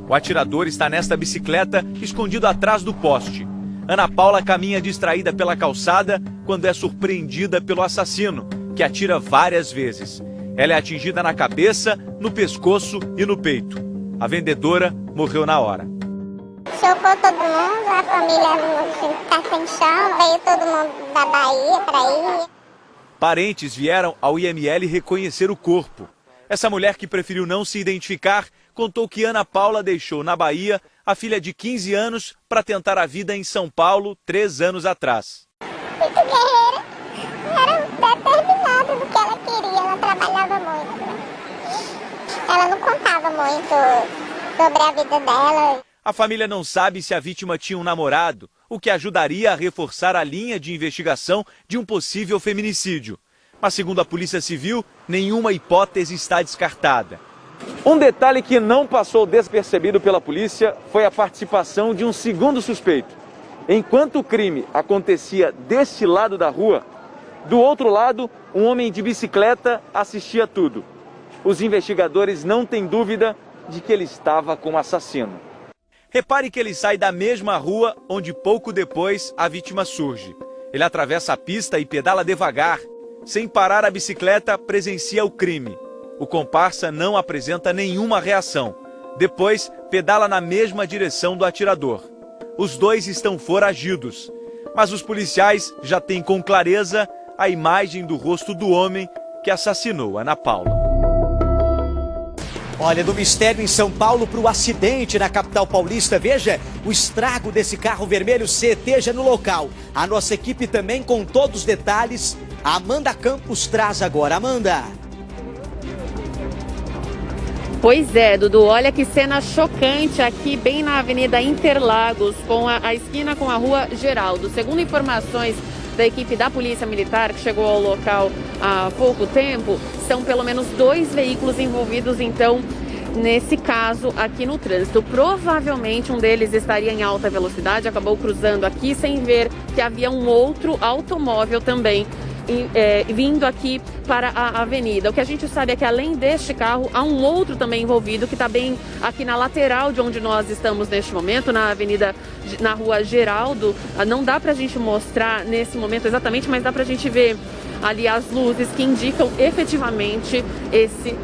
O atirador está nesta bicicleta, escondido atrás do poste. Ana Paula caminha distraída pela calçada quando é surpreendida pelo assassino, que atira várias vezes. Ela é atingida na cabeça, no pescoço e no peito. A vendedora morreu na hora. Chocou todo mundo, a família está sem chão, veio todo mundo da Bahia para ir. Parentes vieram ao IML reconhecer o corpo. Essa mulher, que preferiu não se identificar, contou que Ana Paula deixou na Bahia a filha de 15 anos para tentar a vida em São Paulo 3 anos atrás. Muito guerreira, era determinada no que ela queria, ela trabalhava muito. Ela não contava muito sobre a vida dela. A família não sabe se a vítima tinha um namorado, o que ajudaria a reforçar a linha de investigação de um possível feminicídio. Mas, segundo a Polícia Civil, nenhuma hipótese está descartada. Um detalhe que não passou despercebido pela polícia foi a participação de um segundo suspeito. Enquanto o crime acontecia deste lado da rua, do outro lado, um homem de bicicleta assistia tudo. Os investigadores não têm dúvida de que ele estava com o assassino. Repare que ele sai da mesma rua onde pouco depois a vítima surge. Ele atravessa a pista e pedala devagar. Sem parar a bicicleta, presencia o crime. O comparsa não apresenta nenhuma reação. Depois, pedala na mesma direção do atirador. Os dois estão foragidos. Mas os policiais já têm com clareza a imagem do rosto do homem que assassinou Ana Paula. Olha, do mistério em São Paulo para o acidente na capital paulista. Veja o estrago desse carro vermelho. Você esteja no local. A nossa equipe também com todos os detalhes. A Amanda Campos traz agora. Amanda. Pois é, Dudu, olha que cena chocante aqui bem na Avenida Interlagos, com a esquina com a Rua Geraldo. Segundo informações da equipe da Polícia Militar, que chegou ao local há pouco tempo, são pelo menos 2 veículos envolvidos, então, nesse caso aqui no trânsito. Provavelmente um deles estaria em alta velocidade, acabou cruzando aqui sem ver que havia um outro automóvel também vindo aqui para a avenida. O que a gente sabe é que além deste carro, há um outro também envolvido que está bem aqui na lateral de onde nós estamos neste momento, na avenida, na Rua Geraldo. Não dá para a gente mostrar nesse momento exatamente, mas dá para a gente ver ali as luzes que indicam efetivamente esse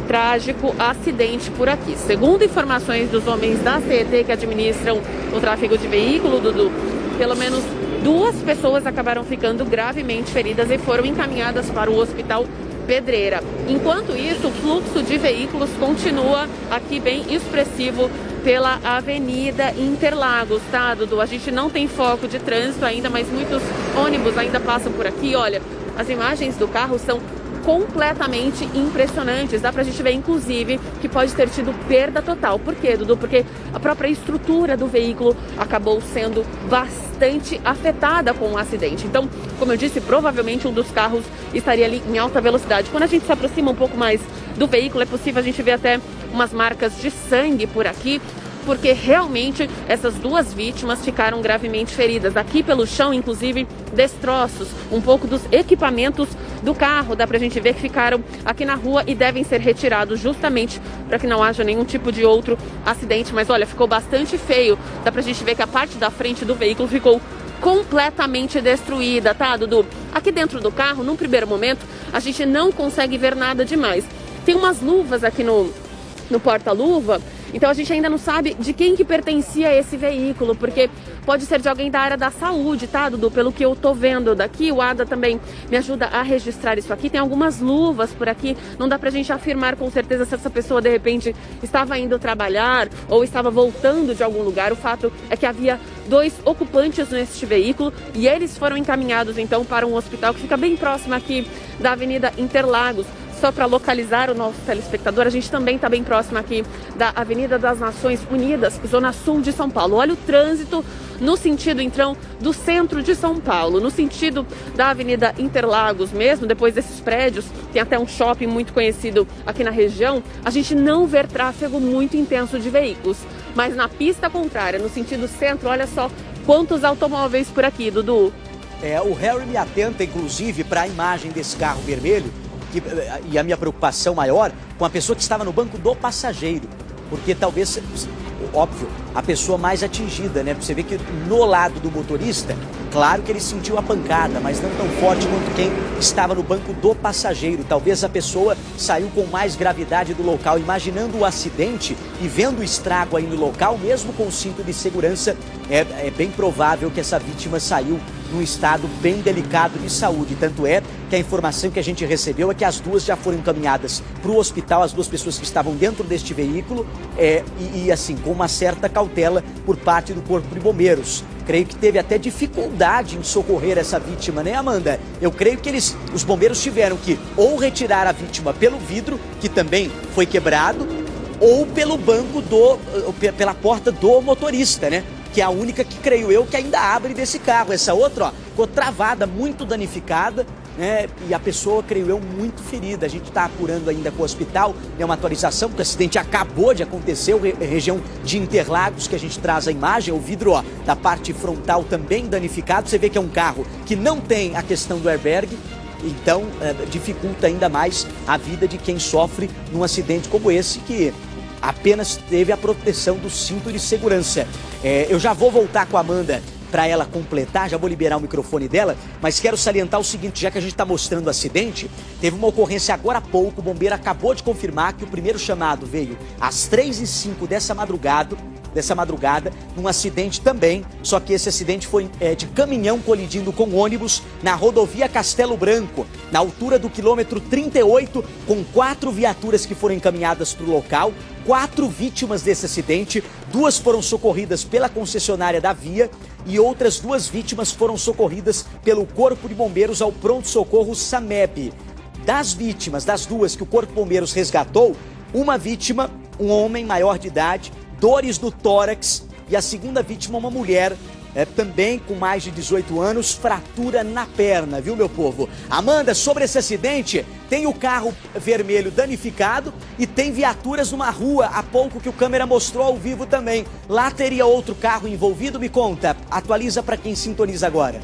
trágico acidente por aqui. Segundo informações dos homens da CET que administram o tráfego de veículo, Dudu, pelo menos 2 pessoas acabaram ficando gravemente feridas e foram encaminhadas para o Hospital Pedreira. Enquanto isso, o fluxo de veículos continua aqui bem expressivo pela Avenida Interlagos, tá, Dudu? A gente não tem foco de trânsito ainda, mas muitos ônibus ainda passam por aqui. Olha, as imagens do carro são completamente impressionantes. Dá pra gente ver, inclusive, que pode ter tido perda total. Por quê, Dudu? Porque a própria estrutura do veículo acabou sendo bastante afetada com o acidente. Então, como eu disse, provavelmente um dos carros estaria ali em alta velocidade. Quando a gente se aproxima um pouco mais do veículo, é possível a gente ver até umas marcas de sangue por aqui, porque realmente essas 2 vítimas ficaram gravemente feridas. Aqui pelo chão, inclusive, destroços, um pouco dos equipamentos do carro. Dá pra gente ver que ficaram aqui na rua e devem ser retirados justamente para que não haja nenhum tipo de outro acidente. Mas olha, ficou bastante feio. Dá pra gente ver que a parte da frente do veículo ficou completamente destruída, tá, Dudu? Aqui dentro do carro, num primeiro momento, a gente não consegue ver nada demais. Tem umas luvas aqui no porta-luva. Então a gente ainda não sabe de quem que pertencia esse veículo, porque pode ser de alguém da área da saúde, tá, Dudu? Pelo que eu tô vendo daqui, o Ada também me ajuda a registrar isso aqui. Tem algumas luvas por aqui, não dá pra gente afirmar com certeza se essa pessoa de repente estava indo trabalhar ou estava voltando de algum lugar. O fato é que havia 2 ocupantes neste veículo e eles foram encaminhados então para um hospital que fica bem próximo aqui da Avenida Interlagos. Só para localizar o nosso telespectador, a gente também está bem próximo aqui da Avenida das Nações Unidas, zona sul de São Paulo. Olha o trânsito no sentido, então, do centro de São Paulo, no sentido da Avenida Interlagos mesmo, depois desses prédios, tem até um shopping muito conhecido aqui na região, a gente não vê tráfego muito intenso de veículos. Mas na pista contrária, no sentido centro, olha só quantos automóveis por aqui, Dudu. O Harry me atenta, inclusive, para a imagem desse carro vermelho, e a minha preocupação maior com a pessoa que estava no banco do passageiro, porque talvez óbvio, a pessoa mais atingida, né? Você vê que no lado do motorista, claro que ele sentiu a pancada, mas não tão forte quanto quem estava no banco do passageiro. Talvez a pessoa saiu com mais gravidade do local. Imaginando o acidente e vendo o estrago aí no local, mesmo com o cinto de segurança, é bem provável que essa vítima saiu num estado bem delicado de saúde. Tanto é que a informação que a gente recebeu é que as duas já foram encaminhadas para o hospital, as duas pessoas que estavam dentro deste veículo, e assim, com uma certa cautela por parte do Corpo de Bombeiros. Creio que teve até dificuldade em socorrer essa vítima, né, Amanda? Eu creio que os bombeiros tiveram que ou retirar a vítima pelo vidro, que também foi quebrado, ou pelo banco pela porta do motorista, né? Que é a única que, creio eu, que ainda abre desse carro. Essa outra, ó, ficou travada, muito danificada, né? E a pessoa, creio eu, muito ferida. A gente está apurando ainda com o hospital, é uma atualização, porque o acidente acabou de acontecer, região de Interlagos, que a gente traz a imagem, o vidro, ó, da parte frontal também danificado. Você vê que é um carro que não tem a questão do airbag, então dificulta ainda mais a vida de quem sofre num acidente como esse, que apenas teve a proteção do cinto de segurança. Eu já vou voltar com a Amanda para ela completar, já vou liberar o microfone dela, mas quero salientar o seguinte, já que a gente está mostrando o acidente, teve uma ocorrência agora há pouco, o bombeiro acabou de confirmar que o primeiro chamado veio às 3h05 dessa madrugada, num acidente também, só que esse acidente foi de caminhão colidindo com ônibus na rodovia Castelo Branco, na altura do quilômetro 38, com 4 viaturas que foram encaminhadas para o local, 4 vítimas desse acidente, 2 foram socorridas pela concessionária da via e outras 2 vítimas foram socorridas pelo Corpo de Bombeiros ao pronto-socorro SAMEB. Das vítimas, das 2 que o Corpo de Bombeiros resgatou, uma vítima, um homem maior de idade, dores no tórax, e a segunda vítima, uma mulher, também com mais de 18 anos, fratura na perna, viu, meu povo? Amanda, sobre esse acidente, tem o carro vermelho danificado e tem viaturas numa rua, há pouco que o câmera mostrou ao vivo também. Lá teria outro carro envolvido? Me conta, atualiza para quem sintoniza agora.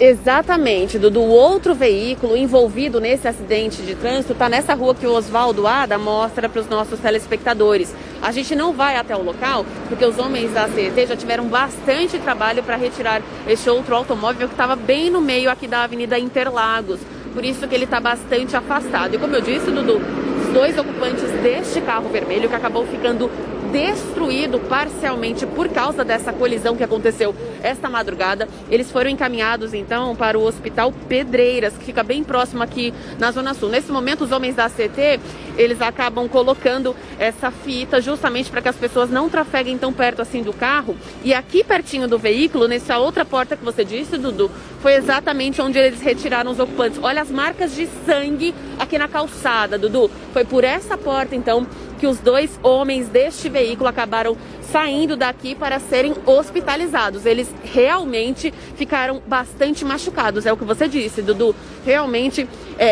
Exatamente, Dudu. O outro veículo envolvido nesse acidente de trânsito está nessa rua que o Oswaldo Ada mostra para os nossos telespectadores. A gente não vai até o local porque os homens da CET já tiveram bastante trabalho para retirar este outro automóvel que estava bem no meio aqui da Avenida Interlagos. Por isso que ele está bastante afastado. E como eu disse, Dudu, os 2 ocupantes deste carro vermelho que acabou ficando destruído parcialmente por causa dessa colisão que aconteceu esta madrugada, eles foram encaminhados então para o Hospital Pedreiras, que fica bem próximo aqui na Zona Sul. Nesse momento, os homens da CT, eles acabam colocando essa fita justamente para que as pessoas não trafeguem tão perto assim do carro. E aqui pertinho do veículo, nessa outra porta que você disse, Dudu, foi exatamente onde eles retiraram os ocupantes. Olha as marcas de sangue aqui na calçada, Dudu. Foi por essa porta então que os 2 homens deste veículo acabaram saindo daqui para serem hospitalizados. Eles realmente ficaram bastante machucados, é o que você disse, Dudu. Realmente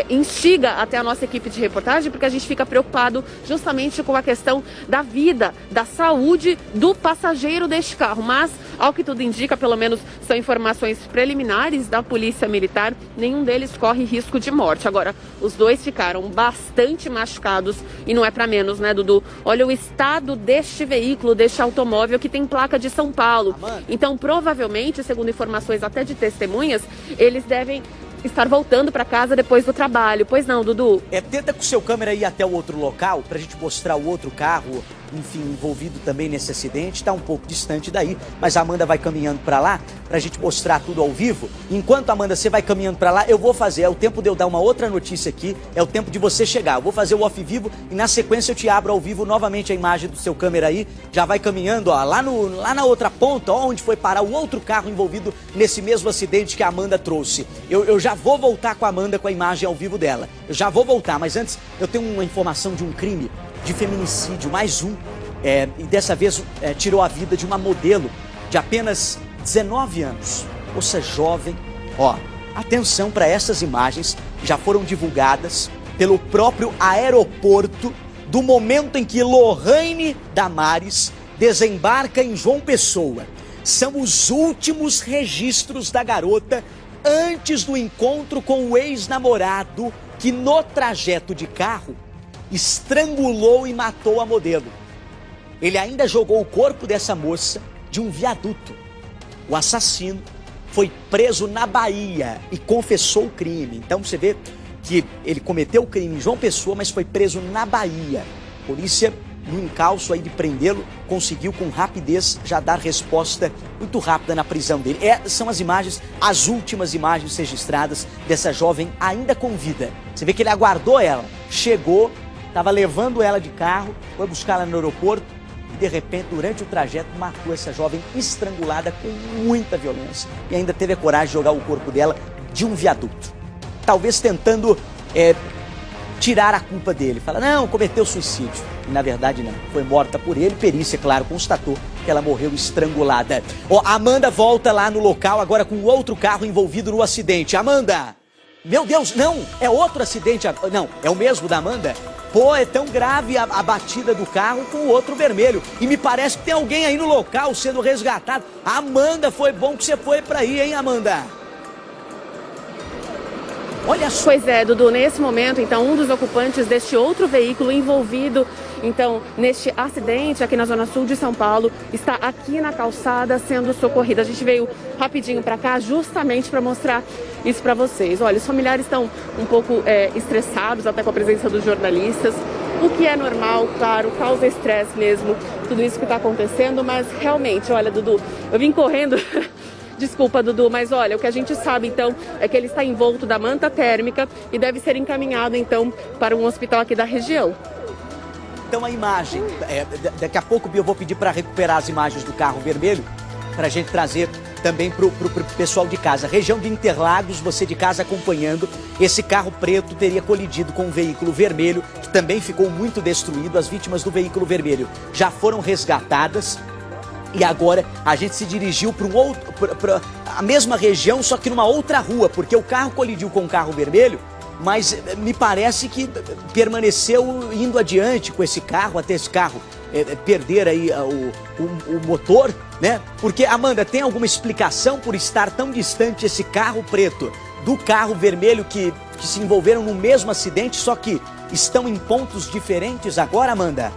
instiga até a nossa equipe de reportagem, porque a gente fica preocupado justamente com a questão da vida, da saúde do passageiro deste carro. Mas, ao que tudo indica, pelo menos são informações preliminares da Polícia Militar, nenhum deles corre risco de morte. Agora, os 2 ficaram bastante machucados e não é para menos, né, Dudu? Olha o estado deste veículo, deste automóvel que tem placa de São Paulo. Então, provavelmente, segundo informações até de testemunhas, eles devem estar voltando para casa depois do trabalho. Pois não, Dudu? Tenta com o seu câmera ir até o outro local pra gente mostrar o outro carro, enfim, envolvido também nesse acidente. Tá um pouco distante daí, mas a Amanda vai caminhando pra lá pra gente mostrar tudo ao vivo. Enquanto, Amanda, você vai caminhando pra lá, eu vou fazer, é o tempo de eu dar uma outra notícia aqui, é o tempo de você chegar. Eu vou fazer o off vivo e na sequência eu te abro ao vivo novamente a imagem do seu câmera aí. Já vai caminhando, ó, lá na outra ponta, ó, onde foi parar o outro carro envolvido nesse mesmo acidente que a Amanda trouxe. Eu já vou voltar com a Amanda com a imagem ao vivo dela. Eu já vou voltar, mas antes eu tenho uma informação de um crime de feminicídio, mais um, e dessa vez tirou a vida de uma modelo de apenas 19 anos, moça jovem. Ó, atenção para essas imagens, já foram divulgadas pelo próprio aeroporto do momento em que Lohane Damares desembarca em João Pessoa. São os últimos registros da garota antes do encontro com o ex-namorado que no trajeto de carro estrangulou e matou a modelo. ele ainda jogou o corpo dessa moça de um viaduto. O assassino foi preso na Bahia e confessou o crime. Então você vê que ele cometeu o crime em João Pessoa, mas foi preso na Bahia. A polícia, no encalço aí de prendê-lo, conseguiu com rapidez já dar resposta muito rápida na prisão dele. São as imagens, as últimas imagens registradas dessa jovem ainda com vida. Você vê que ele aguardou ela, chegou, estava levando ela de carro, foi buscar ela no aeroporto e de repente, durante o trajeto, matou essa jovem estrangulada com muita violência. E ainda teve a coragem de jogar o corpo dela de um viaduto. Talvez tentando tirar a culpa dele. Fala, não, cometeu suicídio. E na verdade não, foi morta por ele. Perícia, claro, constatou que ela morreu estrangulada. A Amanda volta lá no local, agora com outro carro envolvido no acidente. Amanda! Meu Deus, não, é outro acidente. Não, é o mesmo da Amanda? Pô, é tão grave a batida do carro com o outro vermelho. E me parece que tem alguém aí no local sendo resgatado. Amanda, foi bom que você foi pra aí, hein, Amanda? Olha só. Pois é, Dudu, nesse momento, então, um dos ocupantes deste outro veículo envolvido, então, neste acidente aqui na Zona Sul de São Paulo, está aqui na calçada sendo socorrido. A gente veio rapidinho para cá justamente para mostrar isso para vocês. Olha, os familiares estão um pouco estressados até com a presença dos jornalistas, o que é normal, claro, causa estresse mesmo, tudo isso que está acontecendo, mas realmente, olha, Dudu, eu vim correndo... Desculpa, Dudu, mas olha, o que a gente sabe, então, é que ele está envolto da manta térmica e deve ser encaminhado, então, para um hospital aqui da região. Então a imagem, daqui a pouco eu vou pedir para recuperar as imagens do carro vermelho, para a gente trazer também para o pessoal de casa. Região de Interlagos, você de casa acompanhando, esse carro preto teria colidido com um veículo vermelho, que também ficou muito destruído. As vítimas do veículo vermelho já foram resgatadas. E agora a gente se dirigiu para a mesma região, só que numa outra rua, porque o carro colidiu com o carro vermelho, mas me parece que permaneceu indo adiante com esse carro, até esse carro perder aí o motor, né? Porque, Amanda, tem alguma explicação por estar tão distante esse carro preto do carro vermelho que se envolveram no mesmo acidente, só que estão em pontos diferentes agora, Amanda?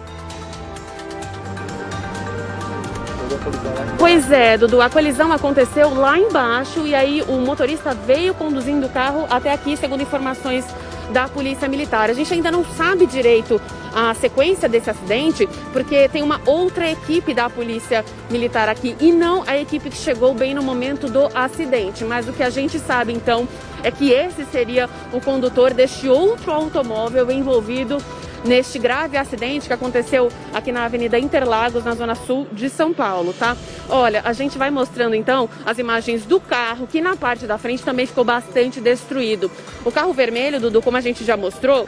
Pois é, Dudu, a colisão aconteceu lá embaixo e aí o motorista veio conduzindo o carro até aqui, segundo informações da Polícia Militar. A gente ainda não sabe direito a sequência desse acidente, porque tem uma outra equipe da Polícia Militar aqui e não a equipe que chegou bem no momento do acidente. Mas o que a gente sabe, então, é que esse seria o condutor deste outro automóvel envolvido neste grave acidente que aconteceu aqui na Avenida Interlagos, na Zona Sul de São Paulo, tá? Olha, a gente vai mostrando então as imagens do carro, que na parte da frente também ficou bastante destruído. O carro vermelho, Dudu, como a gente já mostrou,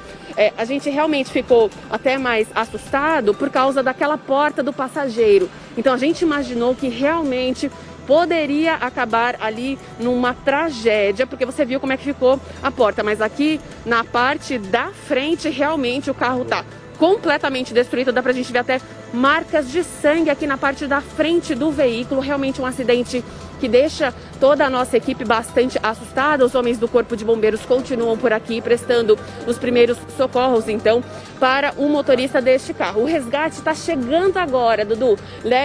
a gente realmente ficou até mais assustado por causa daquela porta do passageiro. Então a gente imaginou que realmente poderia acabar ali numa tragédia, porque você viu como é que ficou a porta, mas aqui na parte da frente realmente o carro tá completamente destruído, dá pra gente ver até marcas de sangue aqui na parte da frente do veículo, realmente um acidente que deixa toda a nossa equipe bastante assustada. Os homens do Corpo de Bombeiros continuam por aqui prestando os primeiros socorros, então, para o motorista deste carro. O resgate está chegando agora, Dudu.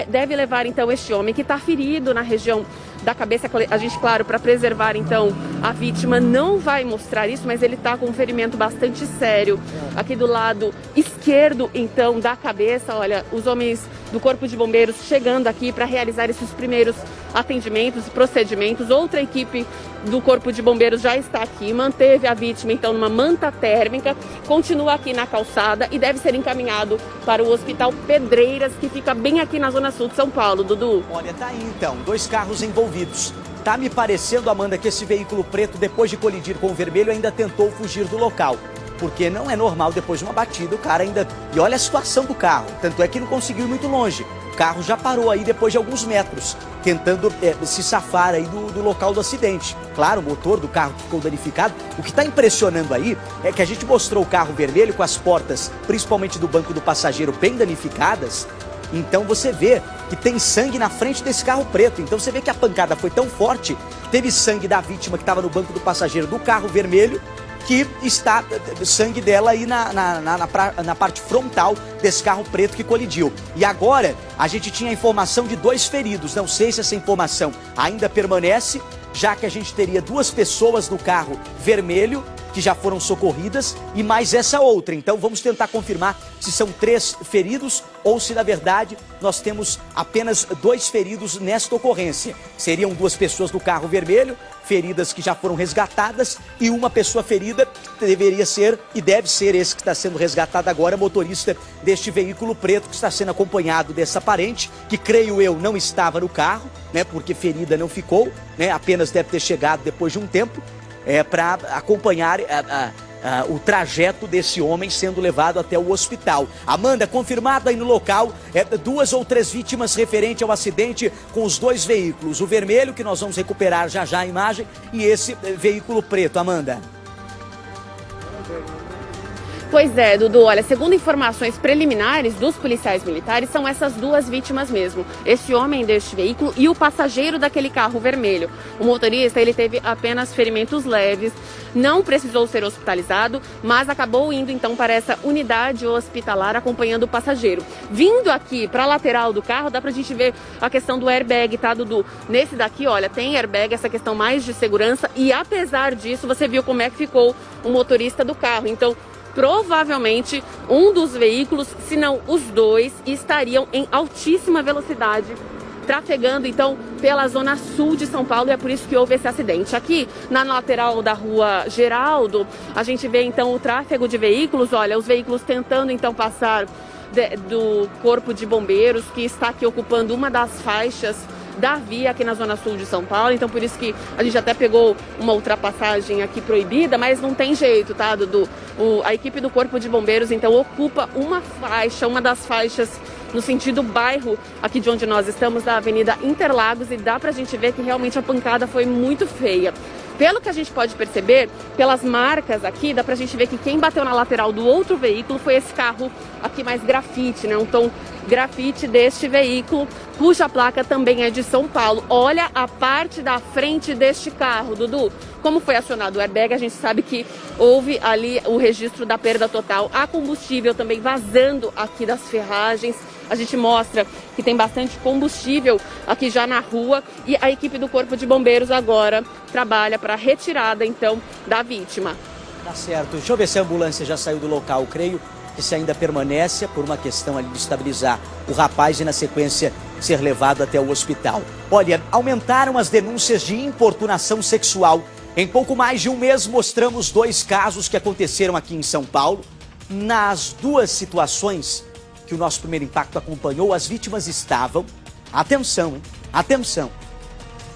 Deve levar, então, este homem que está ferido na região da cabeça. A gente, claro, para preservar, então, a vítima, não vai mostrar isso, mas ele está com um ferimento bastante sério. Aqui do lado esquerdo, então, da cabeça, olha, os homens do Corpo de Bombeiros chegando aqui para realizar esses primeiros atendimentos e procedimentos. Outra equipe do Corpo de Bombeiros já está aqui, manteve a vítima então numa manta térmica, continua aqui na calçada e deve ser encaminhado para o Hospital Pedreiras, que fica bem aqui na Zona Sul de São Paulo, Dudu. Olha, tá aí então, 2 carros envolvidos. Tá me parecendo, Amanda, que esse veículo preto, depois de colidir com o vermelho, ainda tentou fugir do local. Porque não é normal, depois de uma batida, o cara ainda... E olha a situação do carro, tanto é que não conseguiu ir muito longe. O carro já parou aí depois de alguns metros, tentando se safar aí do local do acidente. Claro, o motor do carro ficou danificado. O que está impressionando aí é que a gente mostrou o carro vermelho com as portas, principalmente do banco do passageiro, bem danificadas. Então você vê que tem sangue na frente desse carro preto. Então você vê que a pancada foi tão forte, teve sangue da vítima que estava no banco do passageiro do carro vermelho, que está sangue dela aí na parte frontal desse carro preto que colidiu. E agora a gente tinha a informação de 2 feridos. Não sei se essa informação ainda permanece, já que a gente teria 2 pessoas no carro vermelho que já foram socorridas e mais essa outra. Então vamos tentar confirmar se são 3 feridos ou se na verdade nós temos apenas 2 feridos nesta ocorrência. Seriam 2 pessoas no carro vermelho, feridas que já foram resgatadas, e uma pessoa ferida que deveria ser e deve ser esse que está sendo resgatado agora, motorista deste veículo preto que está sendo acompanhado dessa parente, que creio eu não estava no carro, né, porque ferida não ficou, né, apenas deve ter chegado depois de um tempo, para acompanhar o trajeto desse homem sendo levado até o hospital. Amanda, confirmado aí no local, 2 ou 3 vítimas referente ao acidente com os 2 veículos, o vermelho, que nós vamos recuperar já já a imagem, e esse veículo preto. Amanda. Pois é, Dudu, olha, segundo informações preliminares dos policiais militares, são essas 2 vítimas mesmo. Esse homem deste veículo e o passageiro daquele carro vermelho. O motorista, ele teve apenas ferimentos leves, não precisou ser hospitalizado, mas acabou indo então para essa unidade hospitalar acompanhando o passageiro. Vindo aqui para a lateral do carro, dá pra gente ver a questão do airbag, tá, Dudu? Nesse daqui, olha, tem airbag, essa questão mais de segurança, e apesar disso, você viu como é que ficou o motorista do carro. Então, provavelmente um dos veículos, se não os 2, estariam em altíssima velocidade, trafegando então pela zona sul de São Paulo, e é por isso que houve esse acidente. Aqui na lateral da rua Geraldo, a gente vê então o tráfego de veículos, olha, os veículos tentando então passar do Corpo de Bombeiros, que está aqui ocupando uma das faixas da via aqui na zona sul de São Paulo, então por isso que a gente até pegou uma ultrapassagem aqui proibida, mas não tem jeito, tá, Dudu? A equipe do Corpo de Bombeiros então ocupa uma faixa, uma das faixas no sentido bairro aqui de onde nós estamos, da Avenida Interlagos, e dá pra gente ver que realmente a pancada foi muito feia. Pelo que a gente pode perceber, pelas marcas aqui, dá pra gente ver que quem bateu na lateral do outro veículo foi esse carro aqui mais grafite, né? Um tom grafite deste veículo, cuja placa também é de São Paulo. Olha a parte da frente deste carro, Dudu. Como foi acionado o airbag, a gente sabe que houve ali o registro da perda total. Há combustível também vazando aqui das ferragens. A gente mostra que tem bastante combustível aqui já na rua, e a equipe do Corpo de Bombeiros agora trabalha para a retirada, então, da vítima. Tá certo. Deixa eu ver se a ambulância já saiu do local. Creio que se ainda permanece por uma questão ali de estabilizar o rapaz e, na sequência, ser levado até o hospital. Olha, aumentaram as denúncias de importunação sexual. Em pouco mais de um mês, mostramos 2 casos que aconteceram aqui em São Paulo. Nas 2 situações que o nosso Primeiro Impacto acompanhou, as vítimas estavam, atenção, hein? Atenção,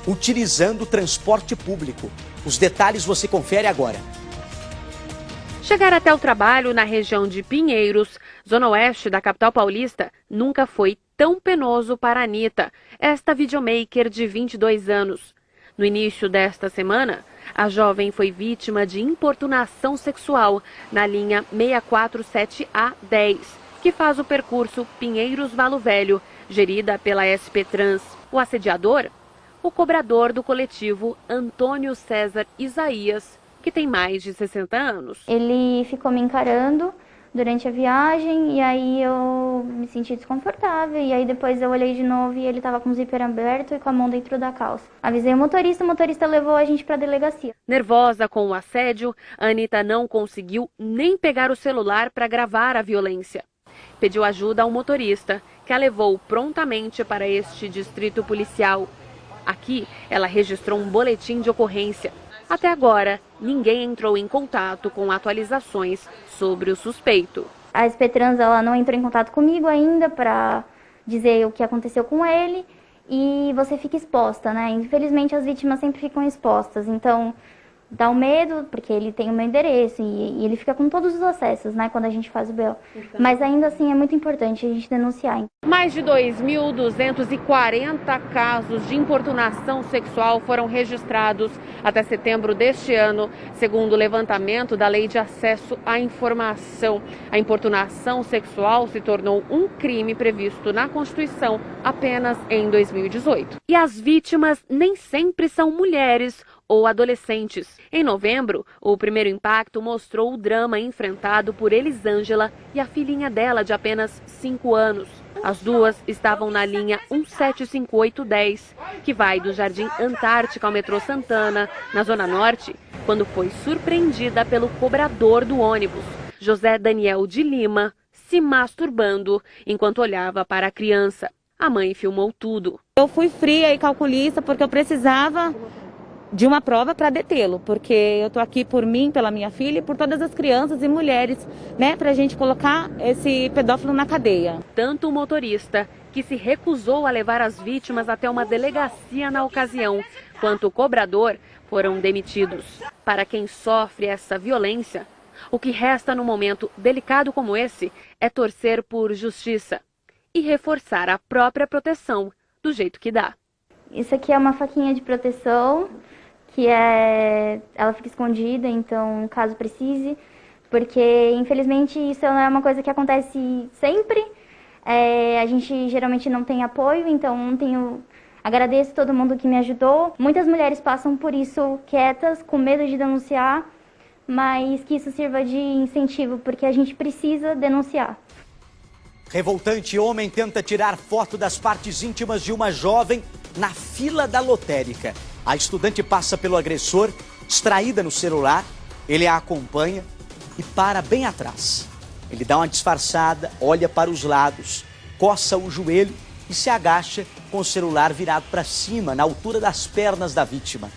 utilizando o transporte público. Os detalhes você confere agora. Chegar até o trabalho na região de Pinheiros, zona oeste da capital paulista, nunca foi tão penoso para a Anitta, esta videomaker de 22 anos. No início desta semana, a jovem foi vítima de importunação sexual na linha 647A10, que faz o percurso Pinheiros-Valo Velho, gerida pela SP Trans. O assediador? O cobrador do coletivo Antônio César Isaías, que tem mais de 60 anos. Ele ficou me encarando durante a viagem, e aí eu me senti desconfortável, e aí depois eu olhei de novo e ele estava com o zíper aberto e com a mão dentro da calça. Avisei o motorista levou a gente para a delegacia. Nervosa com o assédio, a Anitta não conseguiu nem pegar o celular para gravar a violência. Pediu ajuda ao motorista, que a levou prontamente para este distrito policial. Aqui, ela registrou um boletim de ocorrência. Até agora, ninguém entrou em contato com atualizações sobre o suspeito. A SP Trans, ela não entrou em contato comigo ainda para dizer o que aconteceu com ele, e você fica exposta, né? Infelizmente, as vítimas sempre ficam expostas, então dá o medo, porque ele tem o meu endereço e ele fica com todos os acessos, né, quando a gente faz o BO. Mas ainda assim é muito importante a gente denunciar. Mais de 2.240 casos de importunação sexual foram registrados até setembro deste ano, segundo o levantamento da Lei de Acesso à Informação. A importunação sexual se tornou um crime previsto na Constituição apenas em 2018. E as vítimas nem sempre são mulheres ou adolescentes. Em novembro, o Primeiro Impacto mostrou o drama enfrentado por Elisângela e a filhinha dela de apenas 5 anos. As duas estavam na linha 175810, que vai do Jardim Antártica ao metrô Santana, na Zona Norte, quando foi surpreendida pelo cobrador do ônibus, José Daniel de Lima, se masturbando enquanto olhava para a criança. A mãe filmou tudo. Eu fui fria e calculista porque eu precisava de uma prova para detê-lo, porque eu tô aqui por mim, pela minha filha e por todas as crianças e mulheres, né, pra gente colocar esse pedófilo na cadeia. Tanto o motorista, que se recusou a levar as vítimas até uma delegacia na ocasião, quanto o cobrador foram demitidos. Para quem sofre essa violência, o que resta num momento delicado como esse é torcer por justiça e reforçar a própria proteção do jeito que dá. Isso aqui é uma faquinha de proteção, ela fica escondida, então caso precise, porque infelizmente isso não é uma coisa que acontece sempre. A gente geralmente não tem apoio, então agradeço todo mundo que me ajudou. Muitas mulheres passam por isso quietas, com medo de denunciar, mas que isso sirva de incentivo, porque a gente precisa denunciar. Revoltante homem tenta tirar foto das partes íntimas de uma jovem na fila da lotérica. A estudante passa pelo agressor, distraída no celular, ele a acompanha e para bem atrás. Ele dá uma disfarçada, olha para os lados, coça o joelho e se agacha com o celular virado para cima, na altura das pernas da vítima.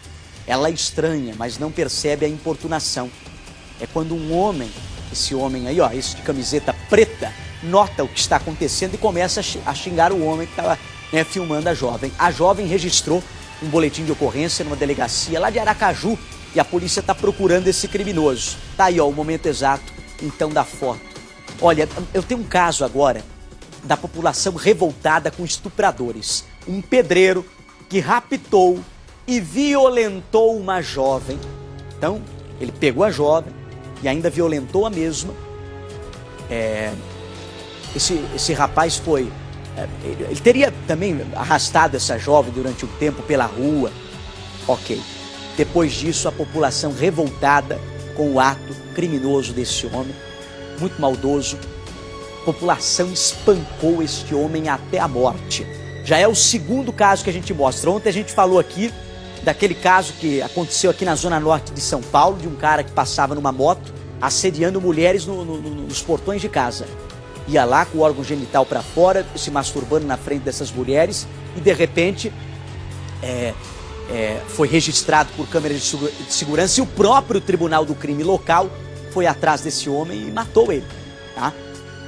Ela estranha, mas não percebe a importunação. É quando um homem, esse homem aí, ó, esse de camiseta preta, nota o que está acontecendo e começa a xingar o homem que estava filmando a jovem. A jovem registrou um boletim de ocorrência numa delegacia lá de Aracaju e a polícia está procurando esse criminoso. Tá aí, ó, o momento exato, então, da foto. Olha, eu tenho um caso agora da população revoltada com estupradores. Um pedreiro que raptou e violentou uma jovem. Então, ele pegou a jovem e ainda violentou a mesma. Esse rapaz foi... ele teria também arrastado essa jovem durante um tempo pela rua. Ok. Depois disso, a população revoltada com o ato criminoso desse homem, muito maldoso. A população espancou este homem até a morte. Já é o segundo caso que a gente mostra. Ontem a gente falou aqui daquele caso que aconteceu aqui na Zona Norte de São Paulo, de um cara que passava numa moto, assediando mulheres nos portões de casa. Ia lá com o órgão genital para fora, se masturbando na frente dessas mulheres e de repente foi registrado por câmeras de segurança e o próprio Tribunal do Crime local foi atrás desse homem e matou ele, tá?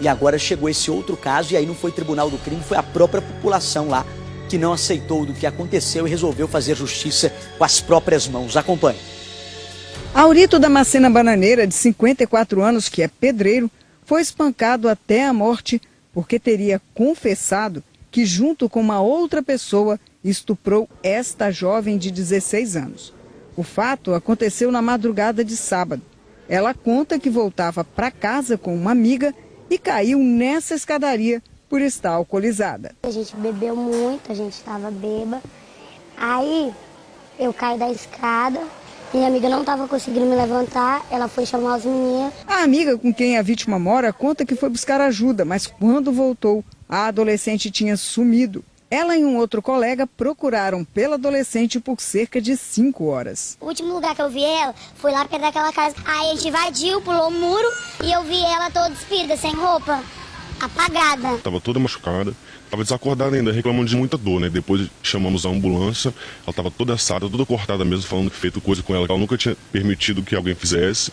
E agora chegou esse outro caso e aí não foi Tribunal do Crime, foi a própria população lá que não aceitou do que aconteceu e resolveu fazer justiça com as próprias mãos. Acompanhe. Aurito Damascena Bananeira, de 54 anos, que é pedreiro, foi espancado até a morte porque teria confessado que, junto com uma outra pessoa, estuprou esta jovem de 16 anos. O fato aconteceu na madrugada de sábado. Ela conta que voltava para casa com uma amiga e caiu nessa escadaria por estar alcoolizada. A gente bebeu muito, a gente estava bêbada. Aí eu caí da escada. Minha amiga não estava conseguindo me levantar, ela foi chamar os meninos. A amiga com quem a vítima mora conta que foi buscar ajuda, mas quando voltou, a adolescente tinha sumido. Ela e um outro colega procuraram pela adolescente por cerca de 5 horas. O último lugar que eu vi ela foi lá perto daquela casa. Aí a gente invadiu, pulou o muro e eu vi ela toda despida, sem roupa, apagada. Tava toda machucada. Estava desacordada ainda, reclamando de muita dor, né? Depois chamamos a ambulância, ela estava toda assada, toda cortada mesmo, falando que feito coisa com ela, que ela nunca tinha permitido que alguém fizesse.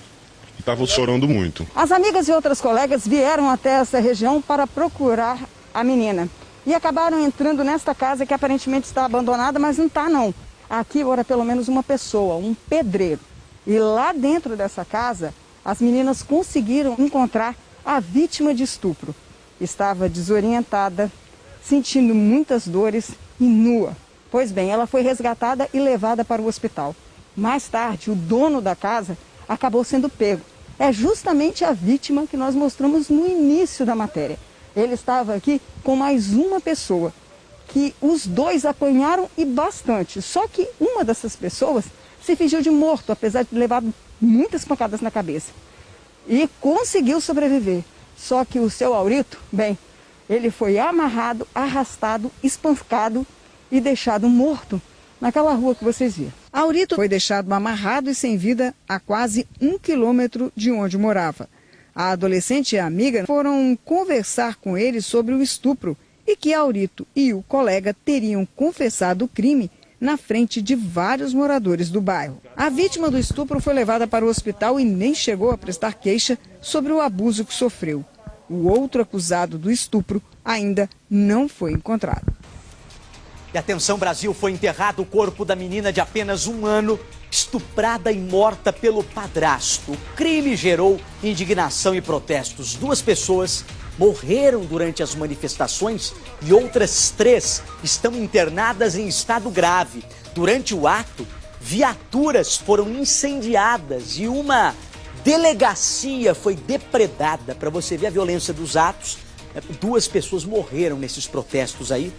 E estava chorando muito. As amigas e outras colegas vieram até essa região para procurar a menina. E acabaram entrando nesta casa que aparentemente está abandonada, mas não está não. Aqui mora pelo menos uma pessoa, um pedreiro. E lá dentro dessa casa, as meninas conseguiram encontrar a vítima de estupro. Estava desorientada, sentindo muitas dores e nua. Pois bem, ela foi resgatada e levada para o hospital. Mais tarde, o dono da casa acabou sendo pego. É justamente a vítima que nós mostramos no início da matéria. Ele estava aqui com mais uma pessoa, que os dois apanharam e bastante. Só que uma dessas pessoas se fingiu de morto, apesar de ter levado muitas pancadas na cabeça. E conseguiu sobreviver. Só que o seu Aurito, bem, ele foi amarrado, arrastado, espancado e deixado morto naquela rua que vocês viram. Aurito foi deixado amarrado e sem vida a quase 1 quilômetro de onde morava. A adolescente e a amiga foram conversar com ele sobre o estupro e que Aurito e o colega teriam confessado o crime na frente de vários moradores do bairro. A vítima do estupro foi levada para o hospital e nem chegou a prestar queixa sobre o abuso que sofreu. O outro acusado do estupro ainda não foi encontrado. E atenção, Brasil, foi enterrado o corpo da menina de apenas 1 ano, estuprada e morta pelo padrasto. O crime gerou indignação e protestos. 2 pessoas morreram durante as manifestações e outras 3 estão internadas em estado grave. Durante o ato, viaturas foram incendiadas e uma delegacia foi depredada. Para você ver a violência dos atos, 2 pessoas morreram nesses protestos aí.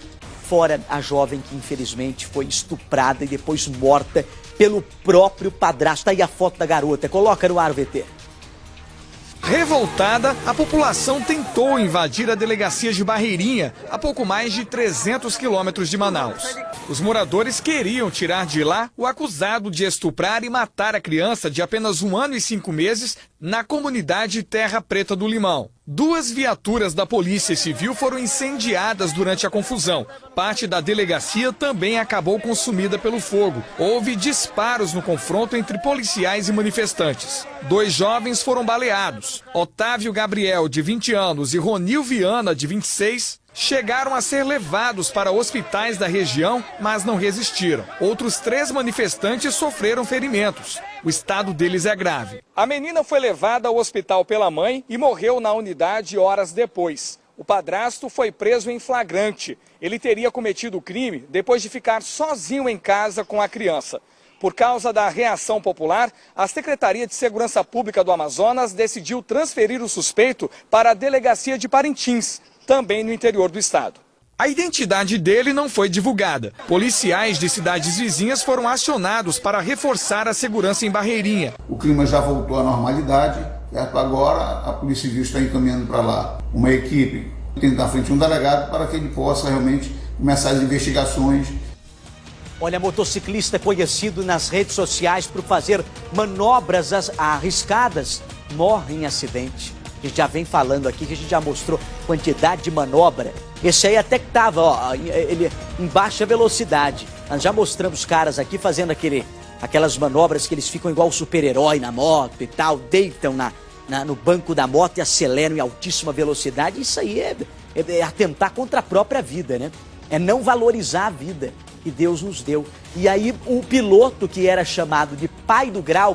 Fora a jovem que infelizmente foi estuprada e depois morta pelo próprio padrasto. Tá aí a foto da garota. Coloca no ar, VT. Revoltada, a população tentou invadir a delegacia de Barreirinha, a pouco mais de 300 quilômetros de Manaus. Os moradores queriam tirar de lá o acusado de estuprar e matar a criança de apenas 1 ano e 5 meses na comunidade Terra Preta do Limão. 2 viaturas da Polícia Civil foram incendiadas durante a confusão. Parte da delegacia também acabou consumida pelo fogo. Houve disparos no confronto entre policiais e manifestantes. 2 jovens foram baleados. Otávio Gabriel, de 20 anos, e Ronil Viana, de 26, chegaram a ser levados para hospitais da região, mas não resistiram. Outros 3 manifestantes sofreram ferimentos. O estado deles é grave. A menina foi levada ao hospital pela mãe e morreu na unidade horas depois. O padrasto foi preso em flagrante. Ele teria cometido o crime depois de ficar sozinho em casa com a criança. Por causa da reação popular, a Secretaria de Segurança Pública do Amazonas decidiu transferir o suspeito para a delegacia de Parintins, também no interior do estado. A identidade dele não foi divulgada. Policiais de cidades vizinhas foram acionados para reforçar a segurança em Barreirinha. O clima já voltou à normalidade, certo? Agora a Polícia Civil está encaminhando para lá uma equipe, tendo na frente um delegado para que ele possa realmente começar as investigações. Olha, motociclista conhecido nas redes sociais por fazer manobras arriscadas morre em acidente. A gente já vem falando aqui, que a gente já mostrou quantidade de manobra. Esse aí até que tava, ó, ele em baixa velocidade. Nós já mostramos os caras aqui fazendo aquelas manobras que eles ficam igual super-herói na moto e tal, deitam no banco da moto e aceleram em altíssima velocidade. Isso aí é atentar contra a própria vida, né? É não valorizar a vida que Deus nos deu. E aí o piloto, que era chamado de pai do grau,